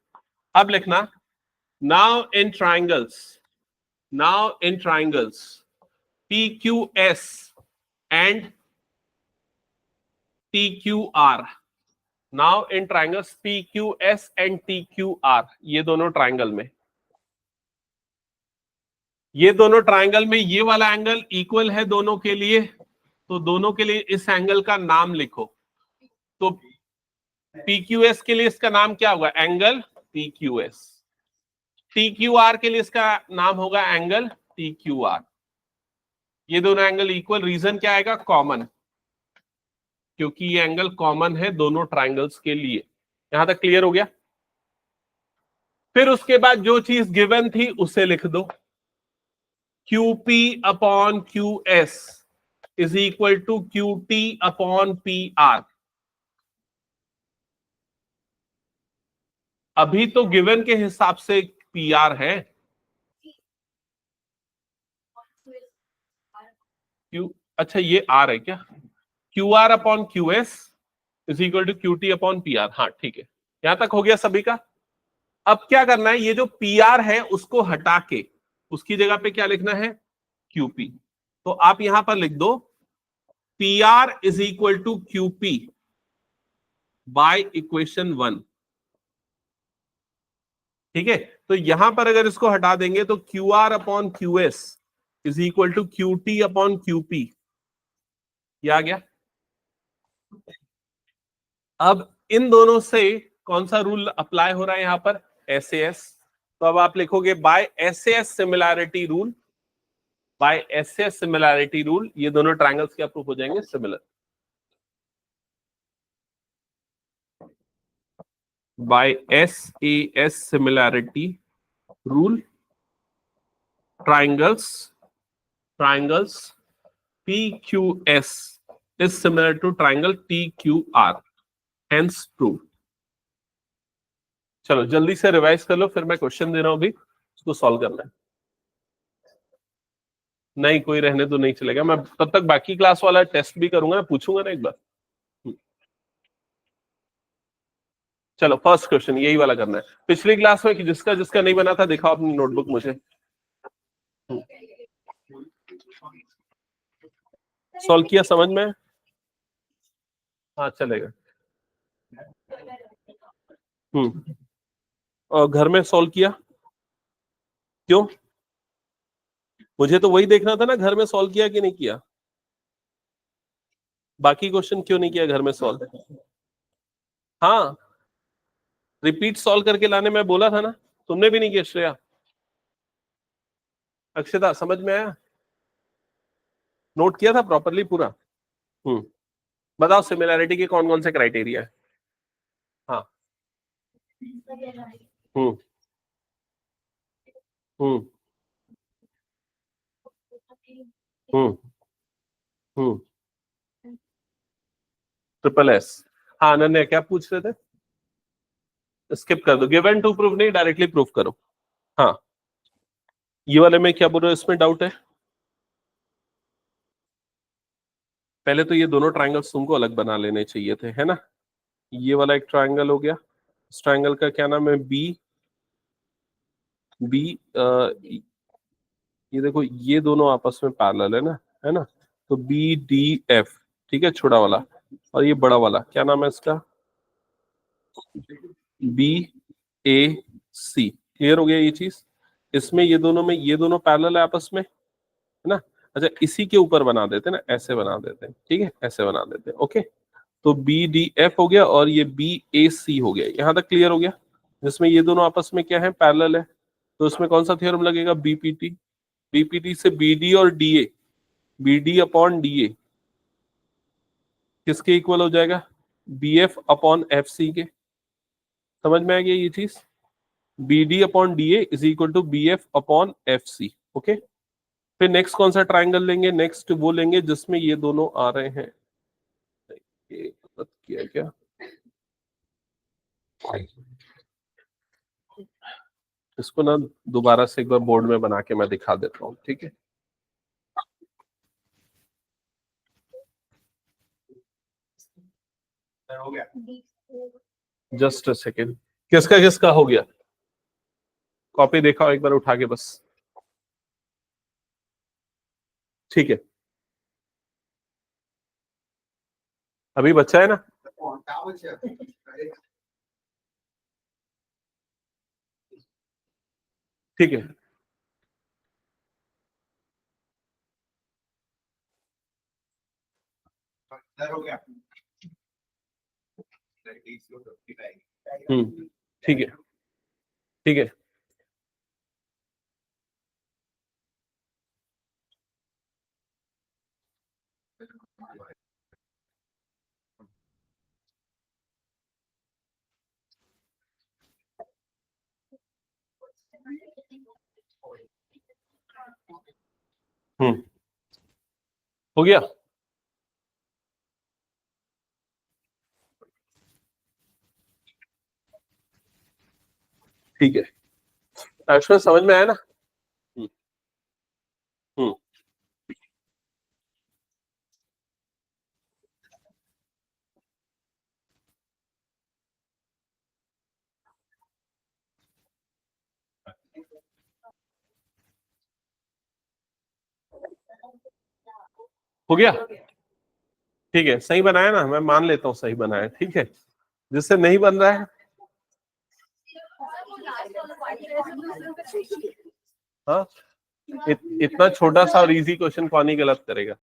A: अब लिखना, now in triangles PQS and TQR, now in triangles PQS and TQR, ये दोनों ट्राइंगल में, ये दोनों ट्राइंगल में ये वाला एंगल इक्वल है दोनों के लिए, तो दोनों के लिए इस एंगल का नाम लिखो। तो PQS के लिए इसका नाम क्या होगा, एंगल PQS। TQR के लिए इसका नाम होगा एंगल TQR। ये दोनों एंगल इक्वल, रीजन क्या आएगा, कॉमन, क्योंकि ये एंगल कॉमन है दोनों ट्राइंगल्स के लिए। यहां तक क्लियर हो गया? फिर उसके बाद जो चीज गिवन थी उसे लिख दो, QP upon QS is equal to QT upon PR। अभी तो गिवन के हिसाब से PR है, क्यू, अच्छा ये R है क्या, QR upon QS is equal to QT upon PR। हाँ ठीक है, यहां तक हो गया सभी का। अब क्या करना है, ये जो PR है उसको हटा के उसकी जगह पे क्या लिखना है, QP। तो आप यहां पर लिख दो PR is equal to QP by equation 1। ठीक है, तो यहां पर अगर इसको हटा देंगे तो QR upon QS is equal to QT upon QP, ये आ गया। अब इन दोनों से कौन सा रूल अप्लाई हो रहा है यहां पर, SAS। तो अब आप लिखोगे by SAS similarity rule, by SAS similarity rule, ये दोनों ट्रायंगल्स क्या प्रूफ हो जाएंगे, similar. By SAS similarity rule, triangles PQS is similar to triangle TQR, hence proved। चलो जल्दी से रिवाइज कर लो, फिर मैं क्वेश्चन दे रहा हूं, अभी उसको सॉल्व करना है। नहीं कोई रहने तो नहीं चलेगा, मैं तब तक बाकी क्लास वाला टेस्ट भी करूंगा, पूछूंगा ना एक बार। चलो फर्स्ट क्वेश्चन यही वाला करना है। पिछली क्लास में जिसका जिसका नहीं बना था दिखाओ अपनी नोटबुक मुझे। सॉल्व किया, समझ में? हाँ चलेगा। और घर में सॉल्व किया क्यों? मुझे तो वही देखना था ना, घर में सॉल्व किया कि नहीं किया। बाकी क्वेश्चन क्यों नहीं किया घर में सॉल्व? हाँ, रिपीट सॉल्व करके लाने में बोला था ना, तुमने भी नहीं किया श्रेया। अक्षता समझ में आया? नोट किया था प्रॉपरली पूरा? हम्म। बताओ सिमिलैरिटी के कौन कौन से क्राइटेरिया है? हाँ। हम्म हम्म हम्म हम्म ट्रिपल एस। हाँ अनन्या क्या पूछ रहे थे? स्किप कर दो, गिवन टू प्रूव नहीं, डायरेक्टली प्रूव करो। हाँ, ये वाले में क्या बोल रहे हो, इसमें डाउट है? पहले तो ये दोनों ट्राइंगल्स तुमको अलग बना लेने चाहिए थे, है ना। ये वाला एक ट्राइंगल हो गया, इस ट्राइंगल का क्या नाम है, बी बी ये देखो, ये दोनों आपस में पैरेलल है ना। तो बी डी एफ, ठीक है, छोटा वाला। और ये बड़ा वाला क्या नाम है इसका, बी ए सी। क्लियर हो गया ये चीज? इसमें ये दोनों में, ये दोनों पैरेलल है आपस में, है ना। अच्छा, इसी के ऊपर बना देते हैं ना, ऐसे बना देते हैं, ठीक है, ऐसे बना देते हैं। ओके, तो बी डी एफ हो गया और ये बी ए सी हो गया। यहां तक क्लियर हो गया? जिसमें ये दोनों आपस में क्या है, पैरेलल है। तो इसमें कौन सा थ्योरम लगेगा, बीपीटी। बीपीटी से बीडी और डीए, बीडी अपॉन डीए किसके इक्वल हो जाएगा, बीएफ अपॉन एफ सी के। समझ में आ गया ये चीज? BD upon DA is equal to BF upon F C. Okay, फिर नेक्स्ट कौन सा ट्राइंगल लेंगे, नेक्स्ट वो लेंगे जिसमें ये दोनों आ रहे हैं। ये गलत किया क्या? इसको ना दोबारा से एक बार बोर्ड में बना के मैं दिखा देता हूँ, ठीक है। हो गया, जस्ट अ सेकेंड। किसका किसका हो गया? कॉपी देखा एक बार उठा के बस, ठीक है। अभी बच्चा है ना, ठीक है। हो गया, ठीक है, ठीक है। हो गया, ठीक है। अश्विन समझ में आया ना? हम्म हम्म हो गया, ठीक है। सही बनाया ना, मैं मान लेता हूँ सही बनाया, ठीक है। जिससे नहीं बन रहा है, हाँ, इतना छोटा सा और इजी क्वेश्चन कौन ही गलत करेगा।